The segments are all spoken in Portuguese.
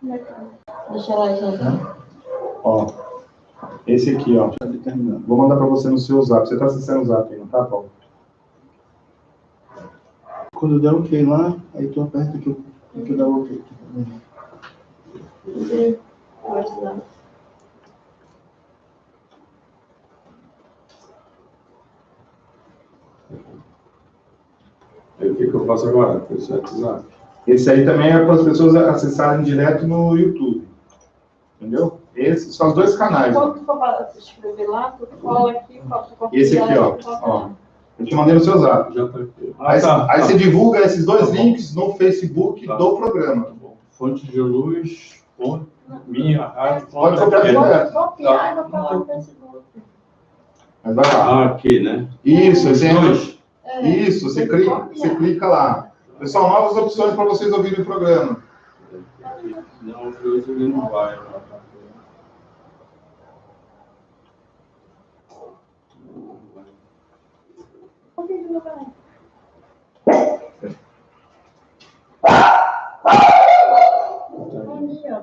Deixa ela aí, né? Ó, esse aqui, ó. Vou mandar para você no seu zap. Você está acessando o zap aí, não tá, Paulo? Quando der ok lá, aí tu aperta aqui que dá ok. Aí o que eu faço agora? Esse WhatsApp. Esse aí também é para as pessoas acessarem direto no YouTube. Entendeu? Esses são os dois canais. Quando tu for escrever lá, tu cola aqui, copia. Esse aqui, ó. Eu te mandei no seu zap. Já tá aqui. Aí você divulga esses dois links no Facebook do programa. Tá bom. Fonte de luz, minha rádio. Pode copiar direto. Copiar e vai falar no Facebook. Mas vai lá. Aqui, né? Isso, isso, você clica lá. Pessoal, novas opções para vocês ouvirem o programa. Não, hoje ele não vai.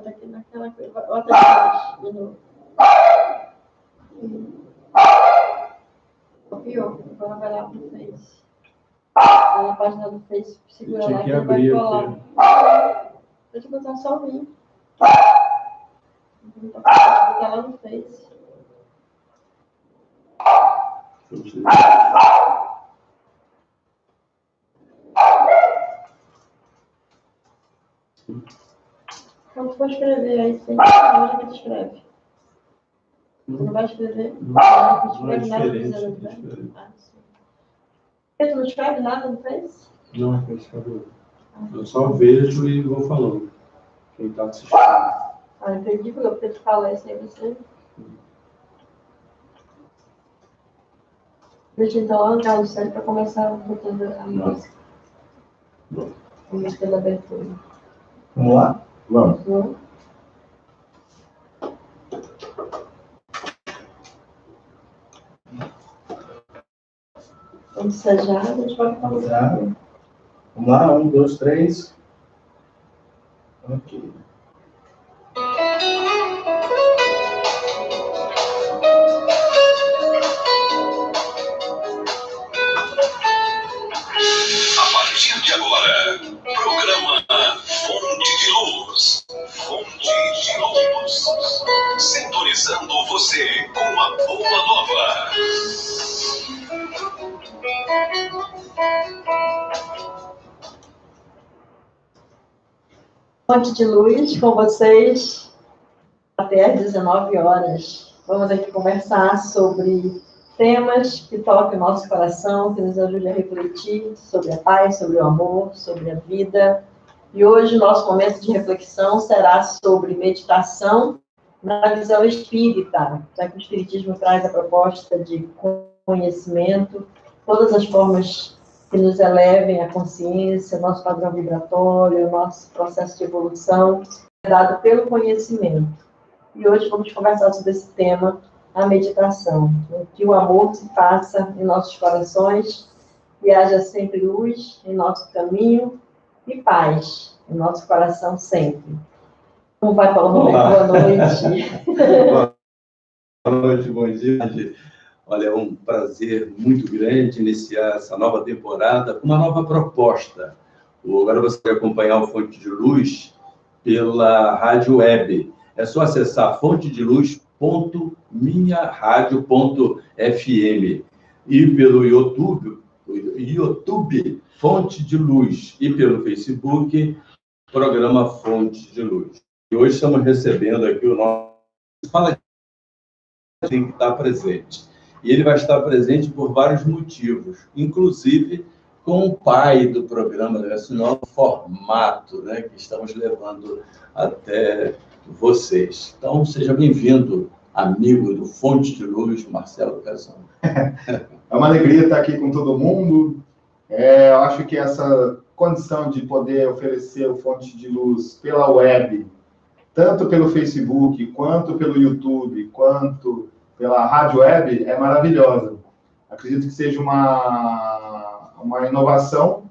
Tá aqui naquela coisa. Bota aqui de novo. Copiou? Agora vai lá pro Face. Vai na página do Face, segura lá que ele vai colar. Deixa eu botar só o link. Vou botar lá no Face. Quando tu for escrever aí, tem que tu escreve. Tu não vai escrever? Não escreve nada dizendo que tu não escreve nada no Face? Não é que eu escrevo. Eu só vejo e vou falando. Quem está assistindo. Entendi, porque tu fala isso aí, você. Deixa então lá no carro sério para começar botando a música. A música da abertura. Vamos lá? Vamos. Vamos ensajar, a gente pode falar. Vamos lá, 1, 2, 3. Ok. A partir de agora, programa Fonte de Luz. Fonte de Luz. Sintonizando você com a boa nova. Fonte de Luz com vocês até às 19 horas. Vamos aqui conversar sobre temas que tocam o nosso coração, que nos ajudem a refletir sobre a paz, sobre o amor, sobre a vida. E hoje o nosso momento de reflexão será sobre meditação na visão espírita, já que o espiritismo traz a proposta de conhecimento, todas as formas que nos elevem a consciência, nosso padrão vibratório, nosso processo de evolução, é dado pelo conhecimento. E hoje vamos conversar sobre esse tema, a meditação. Que o amor se faça em nossos corações e haja sempre luz em nosso caminho e paz em nosso coração sempre. Como vai, Paulo? Boa noite. Boa noite, bom dia. Olha, é um prazer muito grande iniciar essa nova temporada com uma nova proposta. Agora você vai acompanhar o Fonte de Luz pela rádio web. É só acessar fontedeluz.minharadio.fm e pelo YouTube Fonte de Luz e pelo Facebook programa Fonte de Luz. E hoje estamos recebendo aqui o nosso... Fala, tem que estar presente. E ele vai estar presente por vários motivos, inclusive com o pai do programa, nesse novo formato, né, que estamos levando até vocês. Então, seja bem-vindo, amigo do Fonte de Luz, Marcelo Casão. É uma alegria estar aqui com todo mundo. Eu acho que essa condição de poder oferecer o Fonte de Luz pela web, tanto pelo Facebook, quanto pelo YouTube, quanto pela rádio web, é maravilhosa. Acredito que seja uma inovação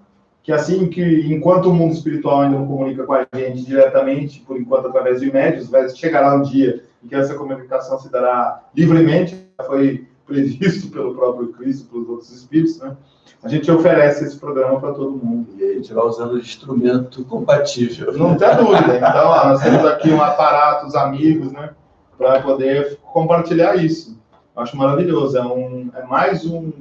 que assim que, enquanto o mundo espiritual ainda não comunica com a gente diretamente, por enquanto através de médios, vai chegará um dia em que essa comunicação se dará livremente, foi previsto pelo próprio Cristo, pelos outros espíritos, né? A gente oferece esse programa para todo mundo. E a gente vai usando o instrumento compatível. Não tem dúvida. Então, ó, nós temos aqui um aparato, os amigos, né, para poder compartilhar isso. Eu acho maravilhoso. É mais um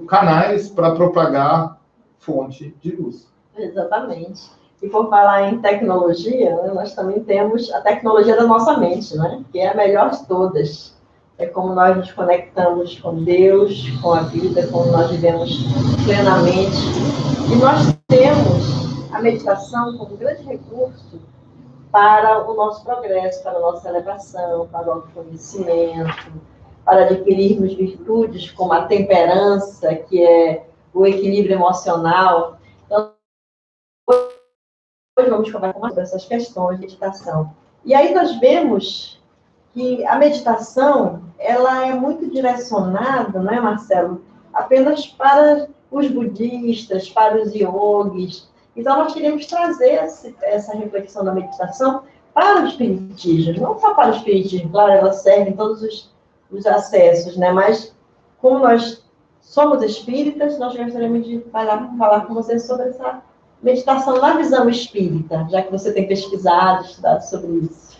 canais para propagar fonte de luz. Exatamente. E por falar em tecnologia, né, nós também temos a tecnologia da nossa mente, né, que é a melhor de todas. É como nós nos conectamos com Deus, com a vida, como nós vivemos plenamente. E nós temos a meditação como um grande recurso para o nosso progresso, para a nossa elevação, para o autoconhecimento, para adquirirmos virtudes como a temperança, que é o equilíbrio emocional. Então, hoje vamos conversar sobre essas questões de meditação. E aí nós vemos que a meditação, ela é muito direcionada, não é, Marcelo? Apenas para os budistas, para os yogis. Então, nós queremos trazer essa reflexão da meditação para o espiritismo, não só para o espiritismo, claro, ela serve em todos os acessos, né? Mas, como nós somos espíritas, nós gostaríamos de falar com vocês sobre essa meditação na visão espírita, já que você tem pesquisado, estudado sobre isso.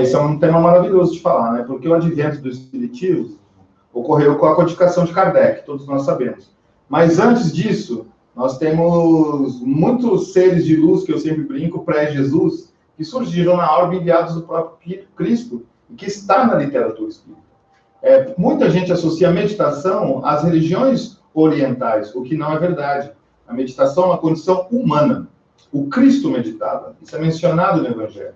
Isso é um tema maravilhoso de falar, né? Porque o advento do espiritismo ocorreu com a codificação de Kardec, todos nós sabemos. Mas antes disso, nós temos muitos seres de luz, que eu sempre brinco, pré-Jesus, que surgiram na orbe enviados do próprio Cristo, e que está na literatura espírita. Muita gente associa a meditação às religiões orientais, o que não é verdade. A meditação é uma condição humana. O Cristo meditava. Isso é mencionado no Evangelho.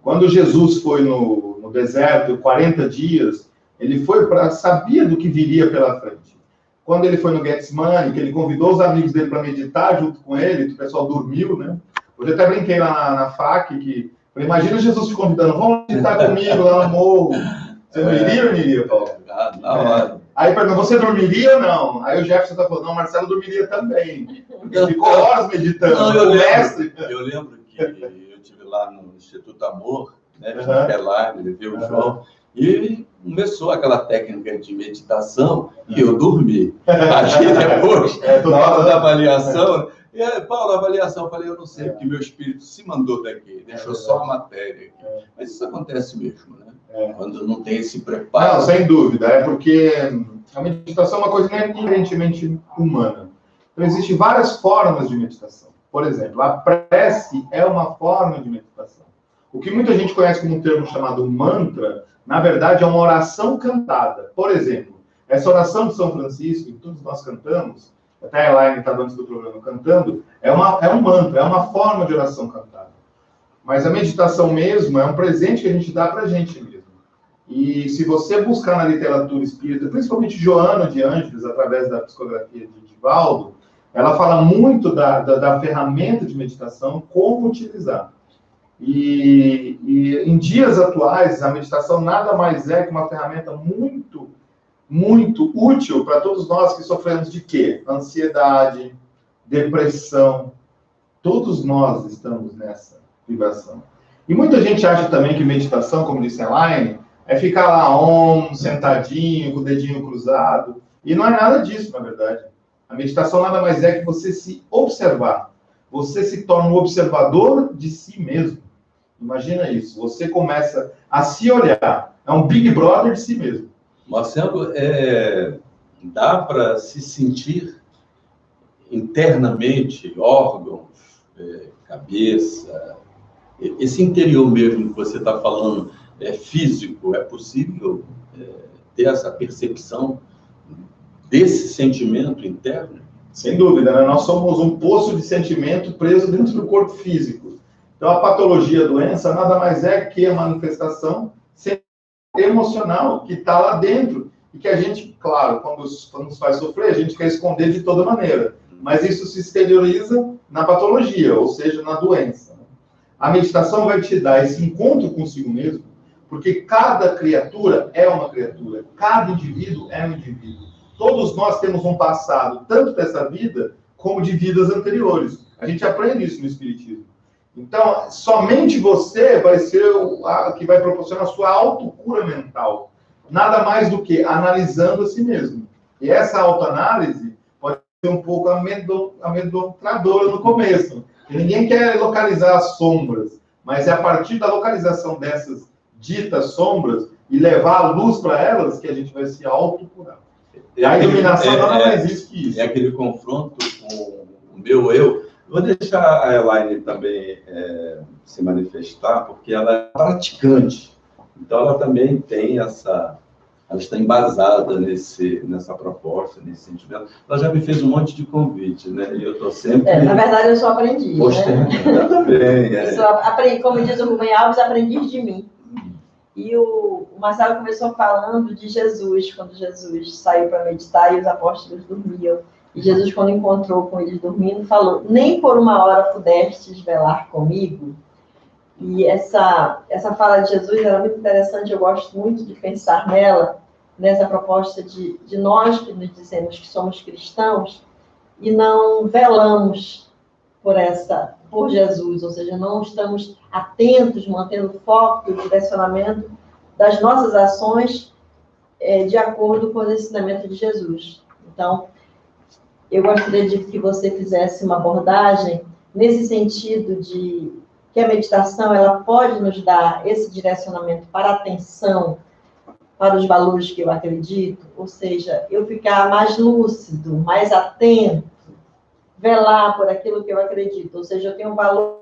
Quando Jesus foi no deserto, 40 dias, ele foi sabia do que viria pela frente. Quando ele foi no Getsemane, que ele convidou os amigos dele para meditar junto com ele, o pessoal dormiu, né? Hoje eu até brinquei lá na FAC, imagina Jesus te convidando, vamos meditar comigo lá no morro. Você não iria ou não iria, Paulo? Na hora. Aí perguntou, você dormiria ou não? Aí o Jefferson tá falando, não, Marcelo dormiria também. Porque ele ficou horas meditando. Não, eu lembro que eu estive lá no Instituto Amor, né? Ele viu o João, e começou aquela técnica de meditação e eu dormi. Aí depois, na hora da avaliação, e aí, Paulo, a avaliação, eu falei, eu não sei, porque meu espírito se mandou daqui, deixou só a matéria aqui. Mas isso acontece mesmo, né? Quando não tem esse preparo. Não, sem dúvida, porque a meditação é uma coisa inerentemente humana. Então, existem várias formas de meditação. Por exemplo, a prece é uma forma de meditação. O que muita gente conhece como um termo chamado mantra, na verdade, é uma oração cantada. Por exemplo, essa oração de São Francisco, que todos nós cantamos, até a Elaine estava antes do programa cantando, é um mantra, é uma forma de oração cantada. Mas a meditação mesmo é um presente que a gente dá para a gente mesmo. E se você buscar na literatura espírita, principalmente Joana de Ângeles, através da psicografia de Divaldo, ela fala muito da ferramenta de meditação, como utilizar. E em dias atuais, a meditação nada mais é que uma ferramenta muito, muito útil para todos nós que sofremos de quê? Ansiedade, depressão. Todos nós estamos nessa vibração. E muita gente acha também que meditação, como disse a Elaine, é ficar lá sentadinho, com o dedinho cruzado. E não é nada disso, na verdade. A meditação nada mais é que você se observar. Você se torna um observador de si mesmo. Imagina isso. Você começa a se olhar. É um Big Brother de si mesmo. Marcelo, dá para se sentir internamente, órgãos, cabeça, esse interior mesmo que você está falando, físico, é possível ter essa percepção desse sentimento interno? Sem dúvida, né? Nós somos um poço de sentimento preso dentro do corpo físico. Então, a patologia, a doença, nada mais é que a manifestação emocional que está lá dentro. E que a gente, claro, quando nos faz sofrer, a gente quer esconder de toda maneira. Mas isso se exterioriza na patologia, ou seja, na doença. A meditação vai te dar esse encontro consigo mesmo, porque cada criatura é uma criatura, cada indivíduo é um indivíduo. Todos nós temos um passado, tanto dessa vida, como de vidas anteriores. A gente aprende isso no Espiritismo. Então, somente você vai ser o que vai proporcionar a sua autocura mental. Nada mais do que analisando a si mesmo. E essa autoanálise pode ser um pouco amedrontadora no começo. Ninguém quer localizar as sombras, mas é a partir da localização dessas ditas sombras e levar a luz para elas que a gente vai se autocurar. A iluminação não é mais isso que isso. É aquele confronto com o meu eu. Vou deixar a Elaine também se manifestar, porque ela é praticante. Então, ela também tem ela está embasada nessa proposta, nesse sentimento. Ela já me fez um monte de convite, né? E eu estou sempre... na verdade, eu sou aprendiz, né? Também, como diz o Rubem Alves, aprendiz de mim. E o Marcelo começou falando de Jesus, quando Jesus saiu para meditar e os apóstolos dormiam. E Jesus, quando encontrou com eles dormindo, falou: nem por uma hora pudestes velar comigo. E essa fala de Jesus era muito interessante, eu gosto muito de pensar nela, nessa proposta de nós que nos dizemos que somos cristãos e não velamos por Jesus, ou seja, não estamos atentos, mantendo o foco e o direcionamento das nossas ações de acordo com o ensinamento de Jesus. Então, eu gostaria de que você fizesse uma abordagem nesse sentido de que a meditação ela pode nos dar esse direcionamento para a atenção, para os valores que eu acredito, ou seja, eu ficar mais lúcido, mais atento, velar por aquilo que eu acredito, ou seja, eu tenho um valor,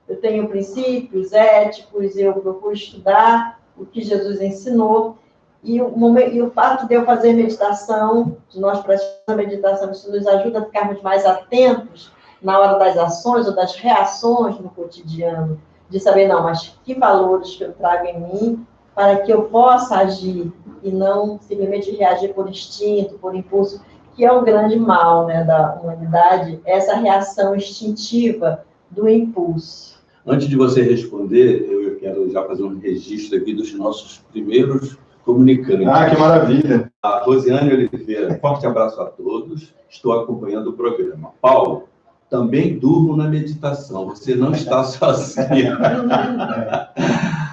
eu tenho princípios éticos, eu procuro estudar o que Jesus ensinou, e o fato de eu fazer meditação, de nós praticarmos a meditação, isso nos ajuda a ficarmos mais atentos na hora das ações ou das reações no cotidiano, de saber, não, mas que valores que eu trago em mim para que eu possa agir e não simplesmente reagir por instinto, por impulso, que é um grande mal, né, da humanidade, essa reação instintiva do impulso. Antes de você responder, eu quero já fazer um registro aqui dos nossos primeiros comunicantes. Ah, que maravilha! A Rosiane Oliveira, forte abraço a todos, estou acompanhando o programa. Paulo, também durmo na meditação, você não está sozinho.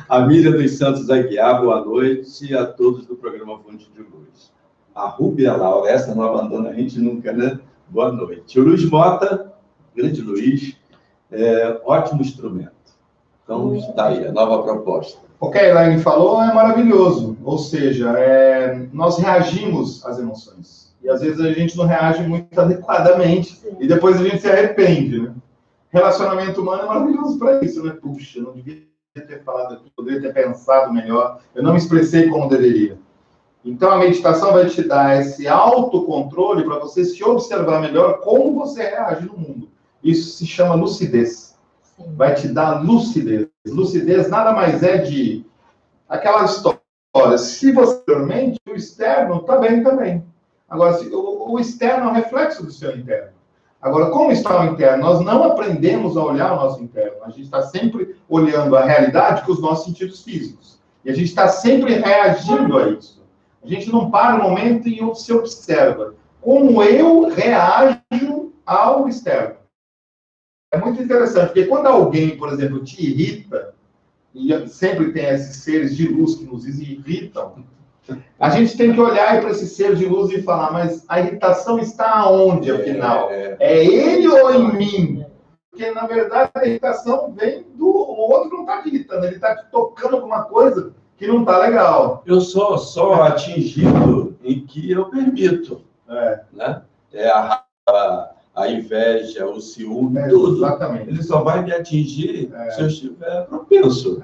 A Miriam dos Santos Aguiar, boa noite a todos do programa Fonte de Luz. A Rúbia Laura, essa não abandona a gente nunca, né? Boa noite. O Luiz Mota, grande Luiz, ótimo instrumento. Então, está aí, a nova proposta. O que a Elaine falou é maravilhoso, ou seja, nós reagimos às emoções. E às vezes a gente não reage muito adequadamente. Sim. E depois a gente se arrepende, né? Relacionamento humano é maravilhoso para isso, né? Puxa, eu não devia ter falado aqui, poderia ter pensado melhor, eu não me expressei como deveria. Então a meditação vai te dar esse autocontrole para você se observar melhor como você reage no mundo. Isso se chama lucidez. Sim. Vai te dar lucidez. Lucidez nada mais é de aquela história. Se você mente, o externo está bem também. Agora, o externo é um reflexo do seu interno. Agora, como está o interno? Nós não aprendemos a olhar o nosso interno. A gente está sempre olhando a realidade com os nossos sentidos físicos. E a gente está sempre reagindo a isso. A gente não para um momento e se observa. Como eu reajo ao externo. É muito interessante, porque quando alguém, por exemplo, te irrita, e sempre tem esses seres de luz que nos irritam, a gente tem que olhar para esse ser de luz e falar, mas a irritação está aonde, afinal? É ele ou em mim? Porque, na verdade, a irritação vem do... O outro não está te irritando, ele está te tocando alguma coisa que não está legal. Eu sou só atingido em que eu permito. Né? A inveja, o ciúme, tudo. Exatamente. Ele só vai me atingir se eu estiver propenso.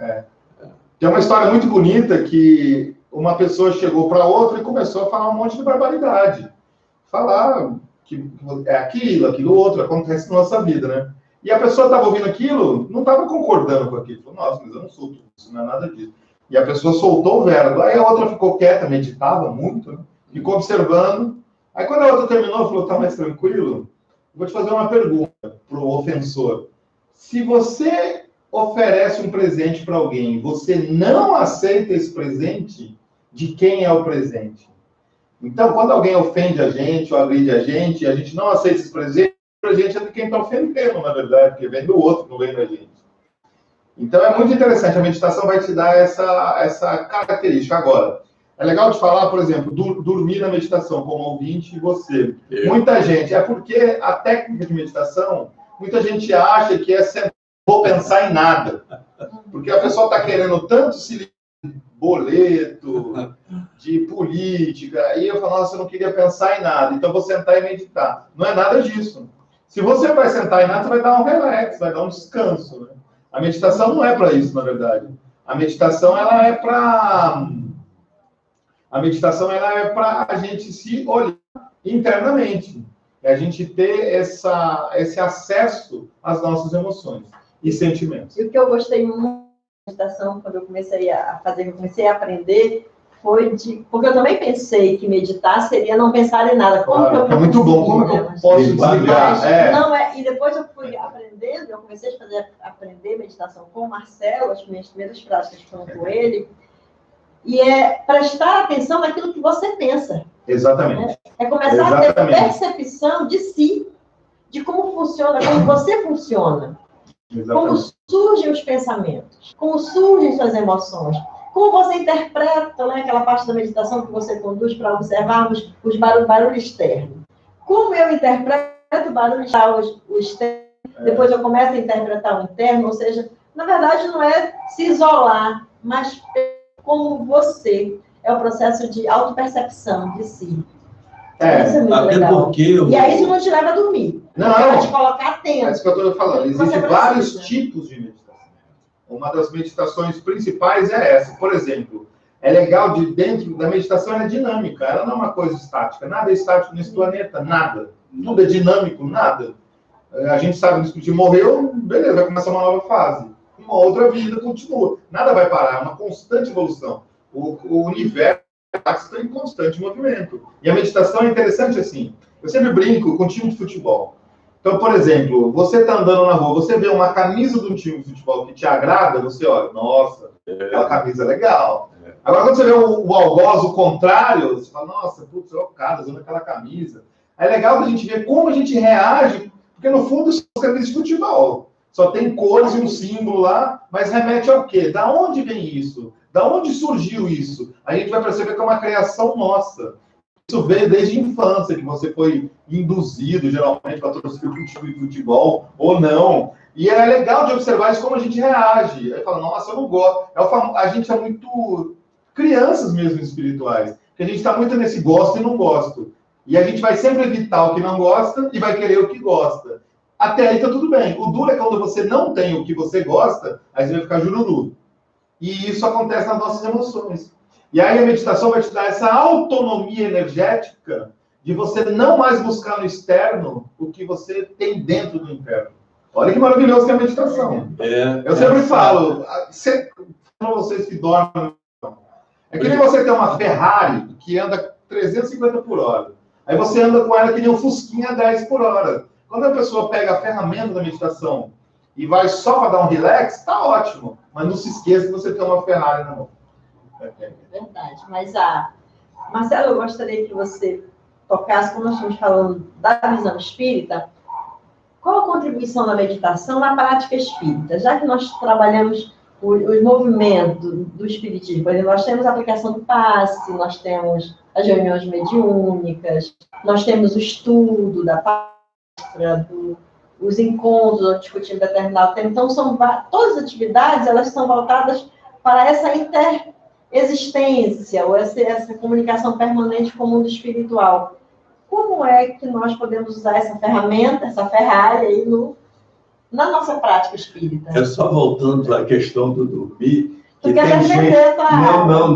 Tem uma história muito bonita que uma pessoa chegou para outra e começou a falar um monte de barbaridade. Falar que é aquilo outro, acontece na nossa vida, né? E a pessoa estava ouvindo aquilo, não estava concordando com aquilo. Falou, nossa, mas eu não sou tudo isso, não é nada disso. E a pessoa soltou o verbo. Aí a outra ficou quieta, meditava muito, né? Ficou observando. Aí quando a outra terminou, falou, tá mais tranquilo? Vou te fazer uma pergunta para o ofensor. Se você oferece um presente para alguém, você não aceita esse presente, de quem é o presente? Então, quando alguém ofende a gente ou agride a gente não aceita esse presente, a gente é de quem está ofendendo, na verdade, porque vem do outro, não vem da gente. Então é muito interessante, a meditação vai te dar essa característica. Agora, é legal de falar, por exemplo, dormir na meditação, como ouvinte e você. Muita gente, é porque a técnica de meditação, muita gente acha que é sempre vou pensar em nada. Porque a pessoa está querendo tanto se livrar de boleto, de política, e eu falo, nossa, eu não queria pensar em nada, então vou sentar e meditar. Não é nada disso. Se você vai sentar em nada, você vai dar um relax, vai dar um descanso, né? A meditação não é para isso, na verdade. A meditação, ela é para a gente se olhar internamente. É a gente ter esse acesso às nossas emoções e sentimentos. E o que eu gostei muito da meditação, quando eu comecei a fazer, eu comecei a aprender, foi porque eu também pensei que meditar seria não pensar em nada. Como que eu é muito bom, como que eu posso desligar? Não é, e depois eu fui aprendendo, eu comecei a aprender meditação com o Marcelo, as minhas primeiras práticas foram com ele, e é prestar atenção naquilo que você pensa. Exatamente. Né? É começar a ter percepção de si, de como funciona, como você funciona. Exatamente. Como surgem os pensamentos, como surgem suas emoções, como você interpreta, né, aquela parte da meditação que você conduz para observarmos os barulho externo. Como eu interpreto o barulho externo, depois eu começo a interpretar o interno, ou seja, na verdade não é se isolar, mas como você. É o processo de autopercepção de si. Isso é muito legal. Porque e aí isso não te leva a dormir. Não, vai te colocar atento. É isso que eu estou falando. Existem vários tipos de meditação. Uma das meditações principais é essa. Por exemplo, é legal dentro da meditação, ela é dinâmica. Ela não é uma coisa estática. Nada é estático nesse planeta. Nada. Tudo é dinâmico. Nada. A gente sabe discutir. Morreu, beleza, vai começar uma nova fase. Uma outra vida continua. Nada vai parar. É uma constante evolução. O universo está em constante movimento. E a meditação é interessante assim. Eu sempre brinco com time de futebol. Então, por exemplo, você está andando na rua, você vê uma camisa de um time de futebol que te agrada, você olha, nossa, aquela camisa é legal. Agora, quando você vê o algoz, o contrário, você fala, nossa, putz, o cara usando aquela camisa. É legal a gente ver como a gente reage, porque no fundo isso é camisa de futebol. Só tem cores e um símbolo lá, mas remete ao quê? Da onde vem isso? Da onde surgiu isso? A gente vai perceber que é uma criação nossa. Isso veio desde a infância, que você foi induzido, geralmente, para torcer um time de futebol, ou não. E é legal de observar isso, como a gente reage. Aí fala, nossa, eu não gosto. A gente é muito crianças mesmo espirituais, que a gente está muito nesse gosto e não gosto. E a gente vai sempre evitar o que não gosta e vai querer o que gosta. Até aí tá tudo bem. O duro é quando você não tem o que você gosta, aí você vai ficar jururu. E isso acontece nas nossas emoções. E aí a meditação vai te dar essa autonomia energética de você não mais buscar no externo o que você tem dentro do interno. Olha que maravilhoso que é a meditação. Eu sempre falo, para vocês que dormem, é que nem você ter uma Ferrari que anda 350 por hora. Aí você anda com ela que nem um Fusquinha a 10 por hora. Quando a pessoa pega a ferramenta da meditação e vai só para dar um relax, tá ótimo. Mas não se esqueça que você tem uma Ferrari na mão. Verdade. Mas, Marcelo, eu gostaria que você tocasse, como nós estamos falando da visão espírita, qual a contribuição da meditação na prática espírita? Já que nós trabalhamos os movimentos do espiritismo, por exemplo, nós temos a aplicação do passe, nós temos as reuniões mediúnicas, nós temos o estudo da palestra, os encontros discutindo determinado tema. Então, todas as atividades, elas são voltadas para essa existência, ou essa comunicação permanente com o mundo espiritual. Como é que nós podemos usar essa ferramenta, essa Ferrari aí na nossa prática espírita? É só voltando à questão do dormir. Tu quer defender, tá? Não.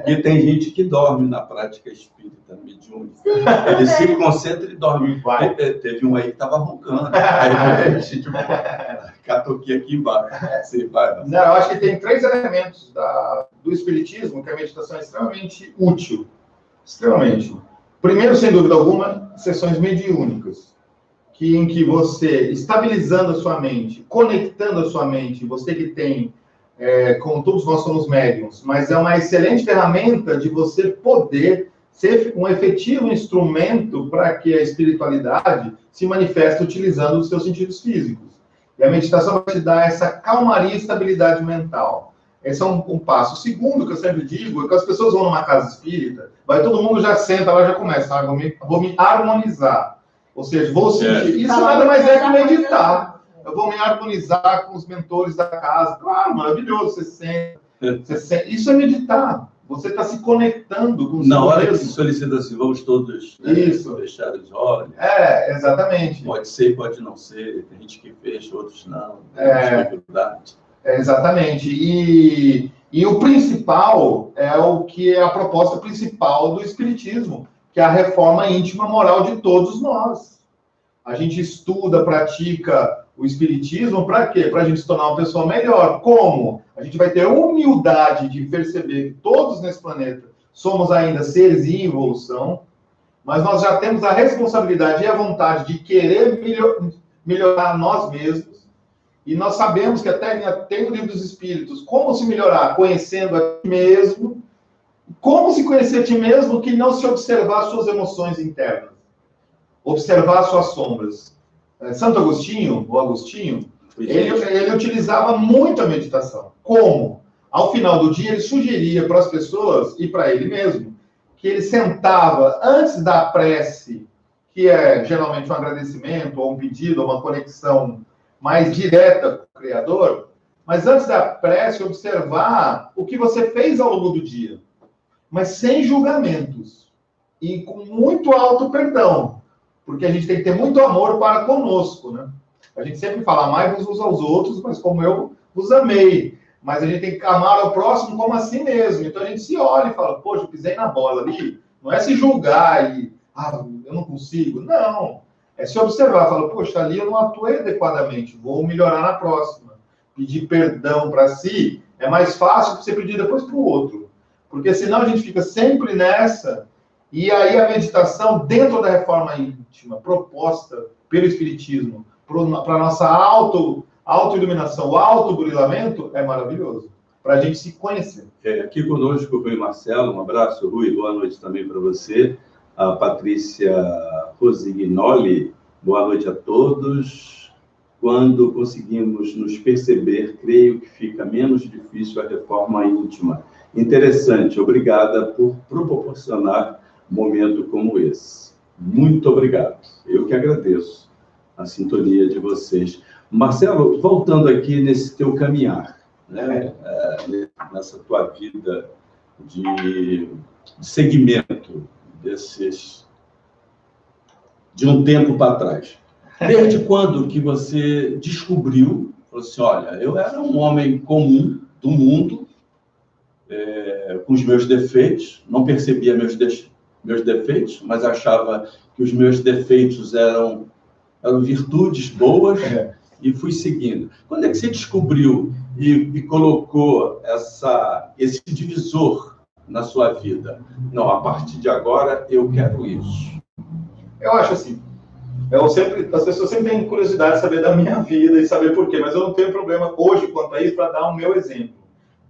E tem gente que dorme na prática espírita, mediúnica. Ele se concentra e dorme. Teve um aí que estava roncando. Aí a gente catoquei aqui embaixo. Não, eu acho que tem 3 elementos do espiritismo que a meditação é extremamente útil. Extremamente. Primeiro, sem dúvida alguma, sessões mediúnicas. Em que você, estabilizando a sua mente, conectando a sua mente, você que tem... como todos nós somos médiums, mas é uma excelente ferramenta de você poder ser um efetivo instrumento para que a espiritualidade se manifeste utilizando os seus sentidos físicos. E a meditação vai te dar essa calmaria e estabilidade mental. Esse é um passo. O segundo, que eu sempre digo, é que as pessoas vão numa casa espírita, vai todo mundo já senta lá, já começa, vou me harmonizar. Ou seja, vou sentir. Isso nada mais é que meditar. Eu vou me harmonizar com os mentores da casa. Claro, maravilhoso, você sente. Isso é meditar. Você está se conectando com o Na hora que se solicita assim, vamos todos fechar os olhos. Exatamente. Pode ser, pode não ser. Tem gente que fecha, outros não. Tem dificuldade. Exatamente. E o principal é o que é a proposta principal do Espiritismo, que é a reforma íntima moral de todos nós. A gente estuda, pratica o Espiritismo para quê? Para a gente se tornar uma pessoa melhor. Como? A gente vai ter humildade de perceber que todos nesse planeta somos ainda seres em evolução, mas nós já temos a responsabilidade e a vontade de querer melhorar nós mesmos. E nós sabemos que até tem o Livro dos Espíritos, como se melhorar? Conhecendo a ti mesmo. Como se conhecer a ti mesmo que não se observar as suas emoções internas? Observar as suas sombras. Santo Agostinho, ele utilizava muito a meditação. Como? Ao final do dia, ele sugeria para as pessoas, e para ele mesmo, que ele sentava antes da prece, que é geralmente um agradecimento, ou um pedido, ou uma conexão mais direta com o Criador, mas antes da prece, observar o que você fez ao longo do dia, mas sem julgamentos, e com muito alto perdão, porque a gente tem que ter muito amor para conosco, né? A gente sempre fala, amai-vos uns aos outros, mas como eu vos amei. Mas a gente tem que amar ao próximo como a si mesmo. Então a gente se olha e fala, poxa, eu pisei na bola ali. Não é se julgar e, eu não consigo. Não. É se observar, fala, poxa, ali eu não atuei adequadamente, vou melhorar na próxima. Pedir perdão para si é mais fácil que você pedir depois para o outro. Porque senão a gente fica sempre nessa. E aí a meditação, dentro da reforma íntima, proposta pelo Espiritismo, para a nossa auto-iluminação, o auto-burilamento, é maravilhoso. Para a gente se conhecer. Aqui conosco o Rui Marcelo, um abraço, Rui, boa noite também para você. A Patrícia Rosignoli, boa noite a todos. Quando conseguimos nos perceber, creio que fica menos difícil a reforma íntima. Interessante, obrigada por proporcionar um momento como esse. Muito obrigado. Eu que agradeço a sintonia de vocês. Marcelo, voltando aqui nesse teu caminhar, né? Nessa tua vida de segmento de um tempo para trás. Desde quando que você descobriu, falou assim, olha, eu era um homem comum do mundo, com os meus defeitos, não percebia meus defeitos, mas achava que os meus defeitos eram virtudes boas, e fui seguindo. Quando é que você descobriu e colocou esse divisor na sua vida? Não, a partir de agora eu quero isso. Eu acho assim, as pessoas sempre têm curiosidade de saber da minha vida e saber por quê, mas eu não tenho problema hoje quanto a isso para dar o meu exemplo.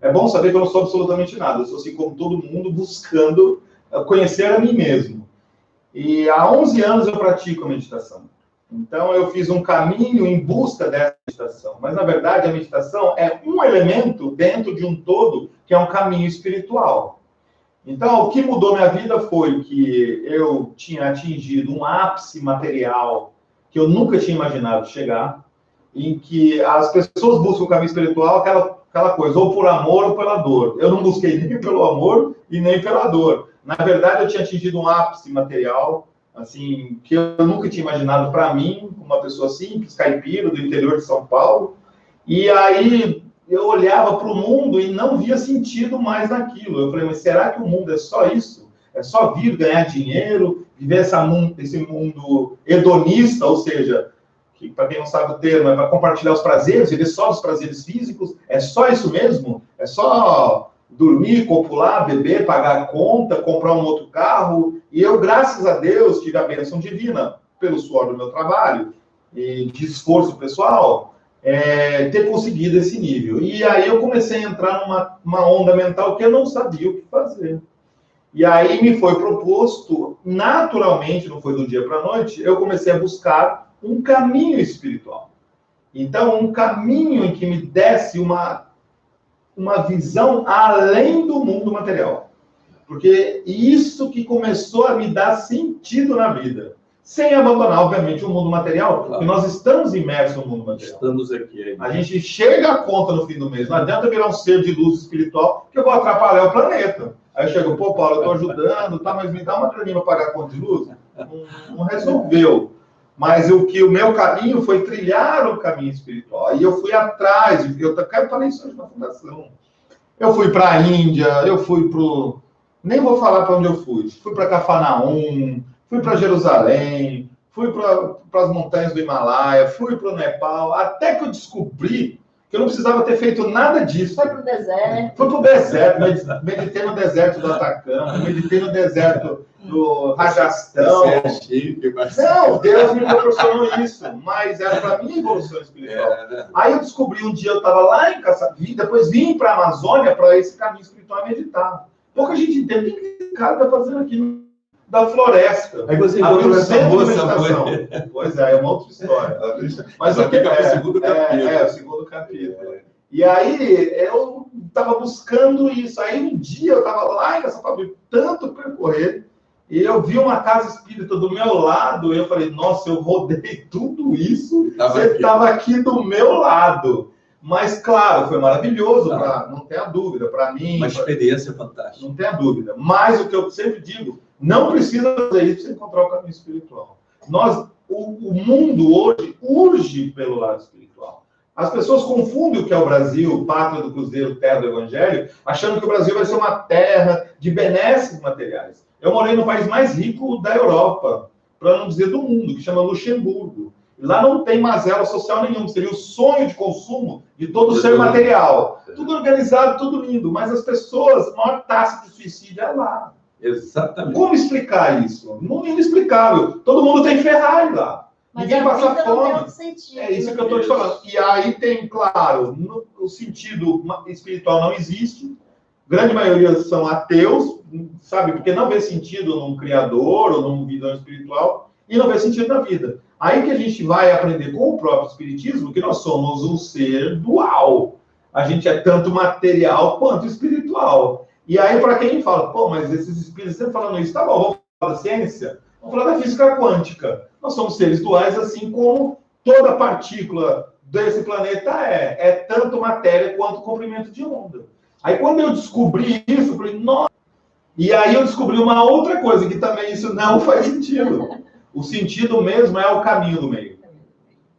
É bom saber que eu não sou absolutamente nada, eu sou assim como todo mundo buscando conhecer a mim mesmo. E há 11 anos eu pratico a meditação. Então eu fiz um caminho em busca dessa meditação, mas na verdade a meditação é um elemento dentro de um todo que é um caminho espiritual. Então, o que mudou minha vida foi que eu tinha atingido um ápice material que eu nunca tinha imaginado chegar, em que as pessoas buscam o caminho espiritual, aquela coisa, ou por amor ou pela dor. Eu não busquei nem pelo amor e nem pela dor. Na verdade, eu tinha atingido um ápice material, assim, que eu nunca tinha imaginado para mim, uma pessoa simples, caipira, do interior de São Paulo. E aí eu olhava para o mundo e não via sentido mais naquilo. Eu falei, mas será que o mundo é só isso? É só vir ganhar dinheiro, viver esse mundo hedonista, ou seja, que para quem não sabe o termo, é para compartilhar os prazeres, viver só dos prazeres físicos? É só isso mesmo? É só dormir, copular, beber, pagar a conta, comprar um outro carro? E eu, graças a Deus, tive a bênção divina, pelo suor do meu trabalho e de esforço pessoal, ter conseguido esse nível. E aí eu comecei a entrar numa onda mental que eu não sabia o que fazer. E aí me foi proposto, naturalmente, não foi do dia para a noite, eu comecei a buscar um caminho espiritual. Então, um caminho em que me desse uma visão além do mundo material. Porque isso que começou a me dar sentido na vida. Sem abandonar, obviamente, o mundo material, porque nós estamos imersos no mundo material. Estamos aqui. A gente chega à conta no fim do mês. Não adianta virar um ser de luz espiritual, que eu vou atrapalhar o planeta. Aí eu chego, pô, Paulo, eu estou ajudando, tá, mas me dá uma graninha para pagar a conta de luz. Não resolveu. Mas o meu caminho foi trilhar o caminho espiritual. E eu fui atrás, eu falei isso hoje na fundação. Eu fui para a Índia, eu fui para o... Nem vou falar para onde eu fui. Fui para Cafarnaum, fui para Jerusalém, fui para as montanhas do Himalaia, fui para o Nepal, até que eu descobri que eu não precisava ter feito nada disso. Foi para o deserto. Fui para o deserto, meditei no deserto do Atacama, meditei no deserto do Rajastão. Não, Deus me proporcionou isso, mas era para minha evolução espiritual. Aí eu descobri um dia, eu estava lá em Caçavi, depois vim para a Amazônia para esse caminho espiritual meditar. Pouca gente entende o que esse cara está fazendo aqui da floresta. Aí você encontrou essa moça. Pois é uma outra história. Mas o que é o segundo capítulo. É o segundo capítulo. E aí eu estava buscando isso. Aí um dia eu estava lá em Caçapava, tanto percorrer, e eu vi uma casa espírita do meu lado, e eu falei, nossa, eu rodei tudo isso, você estava aqui do meu lado. Mas, claro, foi maravilhoso, não tenha dúvida, para mim... Uma experiência fantástica. Não tenha dúvida. Mas o que eu sempre digo, não precisa fazer isso para você encontrar o caminho espiritual. O mundo hoje urge pelo lado espiritual. As pessoas confundem o que é o Brasil, pátria do Cruzeiro, terra do Evangelho, achando que o Brasil vai ser uma terra de benesses materiais. Eu morei no país mais rico da Europa, para não dizer do mundo, que chama Luxemburgo. Lá não tem mazela social nenhum, seria o sonho de consumo de todo ser material. Tudo organizado, tudo lindo, mas as pessoas, a maior taxa de suicídio é lá. Exatamente. Como explicar isso? Não é inexplicável. Todo mundo tem Ferrari lá. Mas ninguém passa fome. Não tem sentido, é isso que eu estou te falando. E aí tem, claro, o sentido espiritual não existe. Grande maioria são ateus, sabe? Porque não vê sentido num criador ou num vidão espiritual e não vê sentido na vida. Aí que a gente vai aprender com o próprio espiritismo que nós somos um ser dual. A gente é tanto material quanto espiritual. E aí, para quem fala, pô, mas esses espíritos sempre falando isso, tá bom, vamos falar da ciência, vamos falar da física quântica. Nós somos seres duais, assim como toda partícula desse planeta é tanto matéria quanto comprimento de onda. Aí, quando eu descobri isso, eu falei, nossa. E aí eu descobri uma outra coisa, que também isso não faz sentido. O sentido mesmo é o caminho do meio.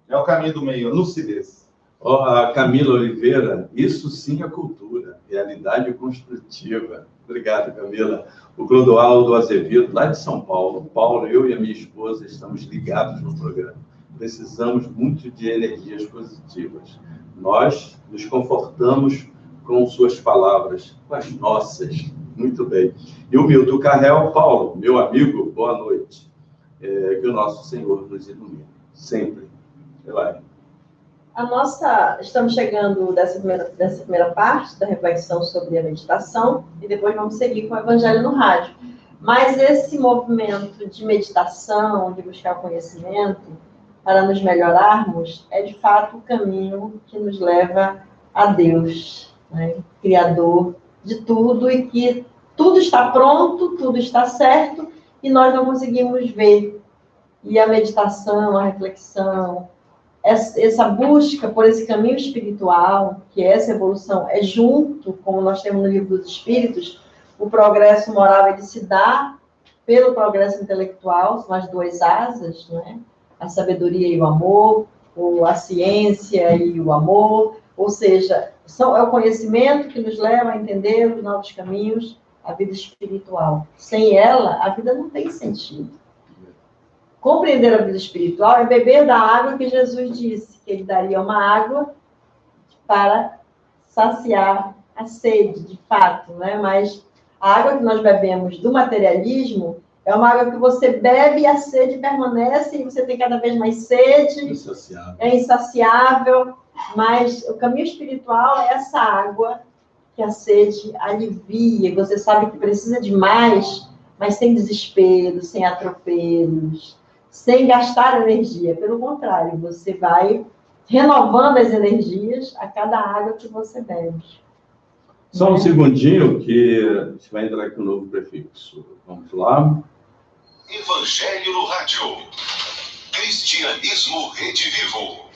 É o caminho do meio, a lucidez. A Camila Oliveira, isso sim é cultura, realidade construtiva. Obrigado, Camila. O Clodoaldo Azevedo, lá de São Paulo. Paulo, eu e a minha esposa estamos ligados no programa. Precisamos muito de energias positivas. Nós nos confortamos com suas palavras, com as nossas. Muito bem. E o Milton Carrel, Paulo, meu amigo, boa noite. Que o nosso Senhor nos ilumine. Sempre. Elaine. Estamos chegando dessa primeira parte da reflexão sobre a meditação e depois vamos seguir com o Evangelho no Rádio. Mas esse movimento de meditação, de buscar conhecimento, para nos melhorarmos, é de fato o caminho que nos leva a Deus, né? Criador de tudo, e que tudo está pronto, tudo está certo, e nós não conseguimos ver. E a meditação, a reflexão, essa busca por esse caminho espiritual, que essa evolução é junto, como nós temos no Livro dos Espíritos, o progresso moral ele se dá pelo progresso intelectual, são as duas asas, né? A sabedoria e o amor, ou a ciência e o amor, ou seja, é o conhecimento que nos leva a entender os novos caminhos, a vida espiritual. Sem ela, a vida não tem sentido. Compreender a vida espiritual é beber da água que Jesus disse, que ele daria uma água para saciar a sede, de fato, né? Mas a água que nós bebemos do materialismo é uma água que você bebe e a sede permanece, e você tem cada vez mais sede, é insaciável, mas o caminho espiritual é essa água que a sede alivia, você sabe que precisa de mais, mas sem desespero, sem atropelos, sem gastar energia. Pelo contrário, você vai renovando as energias a cada água que você bebe. Só um segundinho que você vai entrar aqui um novo prefixo. Vamos lá. Evangelho no Rádio. Cristianismo Rede Vivo.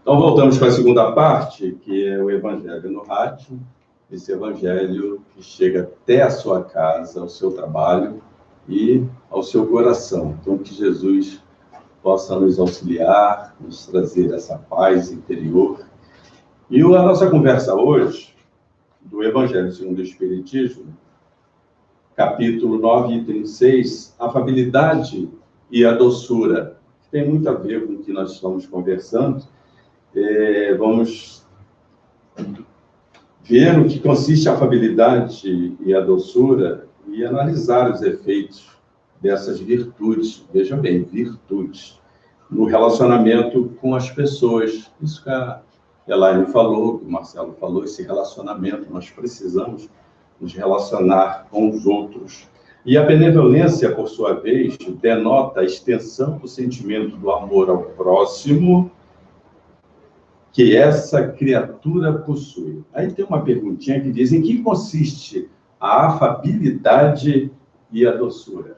Então, voltamos para a segunda parte, que é o Evangelho no Rádio. Esse Evangelho que chega até a sua casa, ao seu trabalho e ao seu coração. Então, que Jesus possa nos auxiliar, nos trazer essa paz interior. E a nossa conversa hoje, do Evangelho segundo o Espiritismo, capítulo 9, item 6, afabilidade e a doçura. Tem muito a ver com o que nós estamos conversando. Vamos ver o que consiste a afabilidade e a doçura e analisar os efeitos dessas virtudes, veja bem, virtudes, no relacionamento com as pessoas. Isso que a Elaine falou, que o Marcelo falou, esse relacionamento, nós precisamos nos relacionar com os outros. E a benevolência, por sua vez, denota a extensão do sentimento do amor ao próximo que essa criatura possui. Aí tem uma perguntinha que diz: em que consiste a afabilidade e a doçura?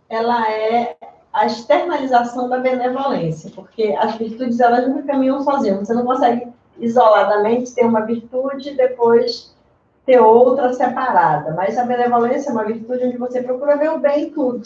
Ela é a externalização da benevolência, porque as virtudes, elas nunca caminham sozinhas. Você não consegue, isoladamente, ter uma virtude e depois ter outra separada. Mas a benevolência é uma virtude onde você procura ver o bem em tudo.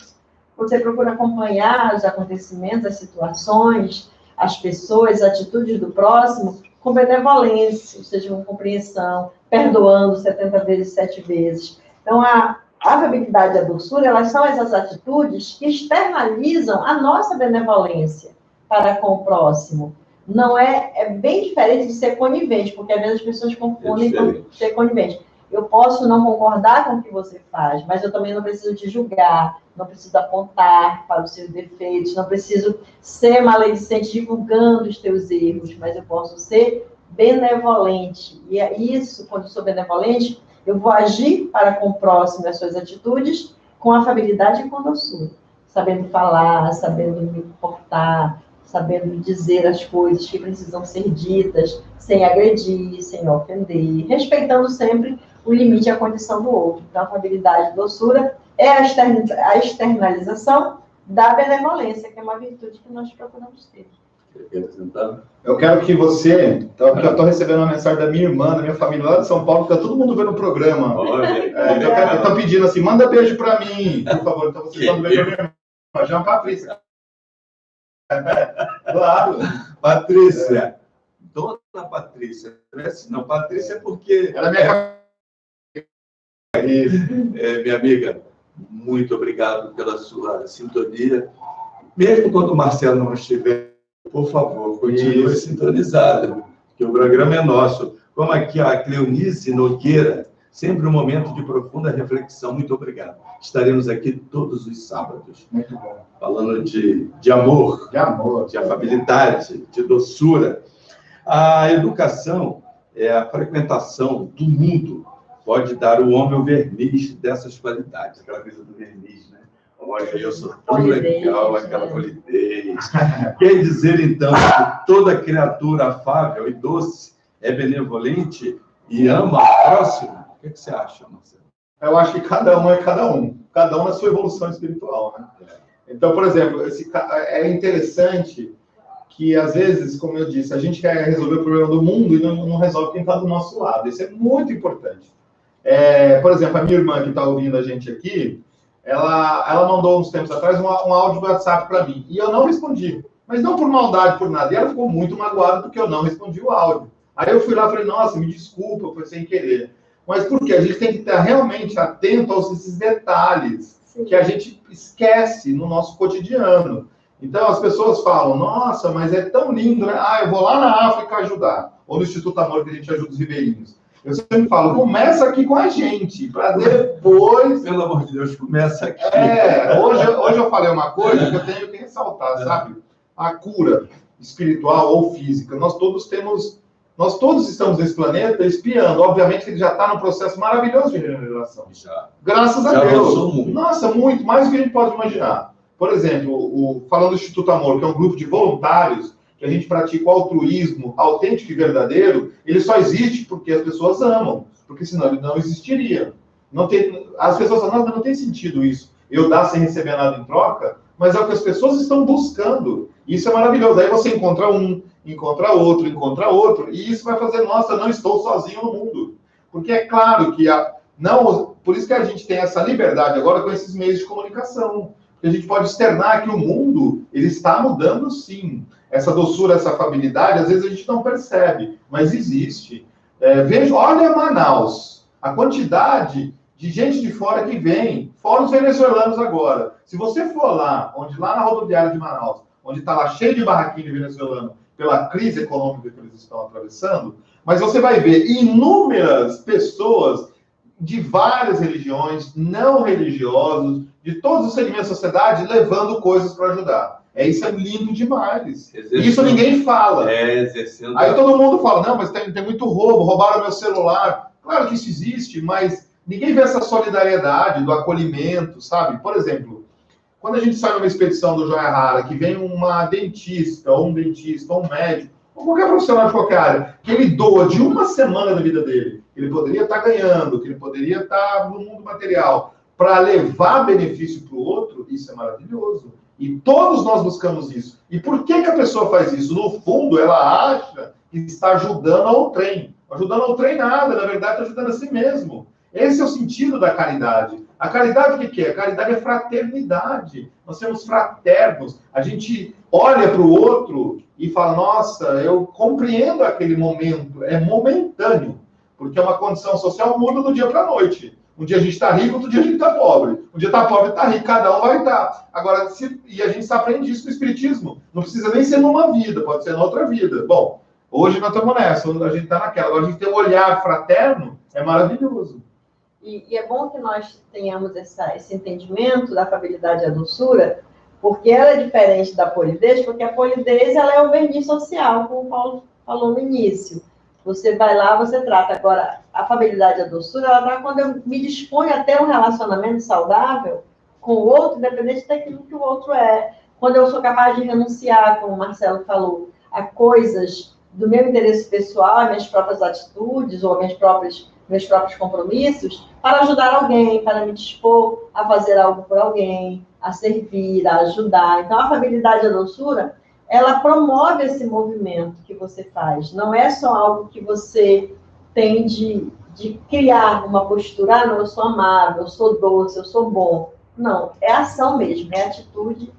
Você procura acompanhar os acontecimentos, as situações, as pessoas, as atitudes do próximo com benevolência, ou seja, com compreensão, perdoando 70 vezes, 7 vezes. Então, a afabilidade e a doçura, elas são essas atitudes que externalizam a nossa benevolência para com o próximo. Não é bem diferente de ser conivente, porque às vezes as pessoas confundem com ser conivente. Eu posso não concordar com o que você faz, mas eu também não preciso te julgar, não preciso apontar para os seus defeitos, não preciso ser maledicente divulgando os teus erros, mas eu posso ser benevolente. E é isso, quando eu sou benevolente, eu vou agir para com o próximo as suas atitudes com afabilidade e com doçura, sabendo falar, sabendo me comportar, sabendo dizer as coisas que precisam ser ditas, sem agredir, sem ofender, respeitando sempre o limite e a condição do outro. Então, a afabilidade e doçura é a externalização da benevolência, que é uma virtude que nós procuramos ter. Eu quero que você... Então, eu estou recebendo uma mensagem da minha irmã, da minha família lá de São Paulo, que está todo mundo vendo o programa. Eu estou pedindo assim, manda beijo para mim, por favor. Então, você manda beijo para minha irmã. Já é uma Patrícia. Claro. Patrícia. Dona Patrícia. Não, Patrícia é porque... Ela é minha amiga, muito obrigado pela sua sintonia. Mesmo quando o Marcelo não estiver, por favor, continue sintonizado, que o programa é nosso. Como aqui a Cleonice Nogueira, sempre um momento de profunda reflexão. Muito obrigado. Estaremos aqui todos os sábados. Muito bom. Falando de amor, de afabilidade, de doçura. A educação é a frequentação do mundo. Pode dar ao homem o verniz dessas qualidades. Aquela coisa do verniz, né? Olha, eu sou tão legal, aquela polidez. Quer dizer, então, que toda criatura afável e doce é benevolente e ama o próximo? O que você acha, Marcelo? Eu acho que cada um é cada um. Cada um na sua evolução espiritual, né? Então, por exemplo, é interessante que, às vezes, como eu disse, a gente quer resolver o problema do mundo e não resolve quem está do nosso lado. Isso é muito importante. Por exemplo, a minha irmã que está ouvindo a gente aqui, ela mandou uns tempos atrás um áudio do WhatsApp para mim. E eu não respondi. Mas não por maldade, por nada. E ela ficou muito magoada porque eu não respondi o áudio. Aí eu fui lá e falei, nossa, me desculpa, foi sem querer. Mas por quê? A gente tem que estar realmente atento aos esses detalhes. Sim. Que a gente esquece no nosso cotidiano. Então, as pessoas falam, nossa, mas é tão lindo, né? Eu vou lá na África ajudar. Ou no Instituto Amor, que a gente ajuda os ribeirinhos. Eu sempre falo, começa aqui com a gente, para depois... Pelo amor de Deus, começa aqui. Hoje eu falei uma coisa que eu tenho que ressaltar, sabe? A cura espiritual ou física, nós todos temos Nós todos estamos nesse planeta espiando. Obviamente que ele já está num processo maravilhoso de regeneração. Já. Graças a Já Deus. avançou muito. Nossa, muito, mais do que a gente pode imaginar. Por exemplo, falando do Instituto Amor, que é um grupo de voluntários, que a gente pratica o altruísmo autêntico e verdadeiro, ele só existe porque as pessoas amam, porque senão ele não existiria. As pessoas falam, não tem sentido isso, eu dar sem receber nada em troca, mas é o que as pessoas estão buscando. Isso é maravilhoso. Aí você encontra um, encontra outro, e isso vai fazer, nossa, não estou sozinho no mundo. Porque é claro que por isso que a gente tem essa liberdade agora com esses meios de comunicação. A gente pode externar que o mundo, ele está mudando sim. Essa doçura, essa afabilidade, às vezes a gente não percebe, mas existe. Olha Manaus, a quantidade de gente de fora que vem, fora os venezuelanos agora. Se você for lá na rodoviária de Manaus, onde está lá cheio de barraquinho de venezuelano, pela crise econômica que eles estão atravessando, mas você vai ver inúmeras pessoas de várias religiões, não religiosos, de todos os segmentos da sociedade, levando coisas para ajudar. Isso é lindo demais. Isso ninguém fala. Exercendo. Aí todo mundo fala, não, mas tem muito roubo, roubaram meu celular. Claro que isso existe, mas ninguém vê essa solidariedade, do acolhimento, sabe? Por exemplo, quando a gente sai numa expedição do Joia Rara, que vem uma dentista, ou um médico, ou qualquer profissional de qualquer área, que ele doa de uma semana da vida dele, que ele poderia estar ganhando, que ele poderia estar no mundo material, para levar benefício para o outro, isso é maravilhoso. E todos nós buscamos isso. E por que a pessoa faz isso? No fundo, ela acha que está ajudando ao trem. Ajudando ao trem nada, na verdade, está ajudando a si mesmo. Esse é o sentido da caridade. A caridade o que é? A caridade é fraternidade. Nós somos fraternos. A gente olha para o outro e fala, nossa, eu compreendo aquele momento. É momentâneo. Porque uma condição social muda do dia para a noite. Um dia a gente está rico, outro dia a gente está pobre. Um dia está pobre, está rico, cada um vai estar. Agora, e a gente aprende isso no Espiritismo. Não precisa nem ser numa vida, pode ser noutra vida. Bom, hoje nós estamos nessa, a gente está naquela. Agora a gente tem um olhar fraterno, é maravilhoso. E é bom que nós tenhamos esse entendimento da afabilidade e a doçura, porque ela é diferente da polidez, porque a polidez ela é o verniz social, como o Paulo falou no início. Você vai lá, você trata. Agora, a afabilidade e a doçura, ela dá quando eu me disponho a ter um relacionamento saudável com o outro, independente daquilo que o outro é. Quando eu sou capaz de renunciar, como o Marcelo falou, a coisas do meu interesse pessoal, as minhas próprias atitudes, ou meus próprios compromissos, para ajudar alguém, para me dispor a fazer algo por alguém, a servir, a ajudar. Então, a afabilidade e a doçura, ela promove esse movimento que você faz. Não é só algo que você tem de criar uma postura, não, eu sou amável, eu sou doce, eu sou bom. Não, é ação mesmo, é atitude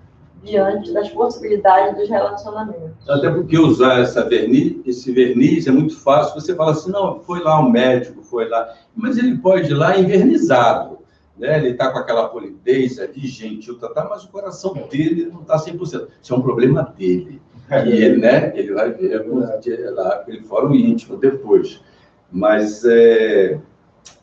diante das possibilidades dos relacionamentos. Até porque usar esse verniz é muito fácil. Você fala assim, não, foi lá um médico, foi lá. Mas ele pode ir lá envernizado. Né? Ele está com aquela polidez ali, gentil, mas o coração dele não está 100%. Isso é um problema dele. E ele, né, ele vai ver lá aquele fórum íntimo depois. Mas é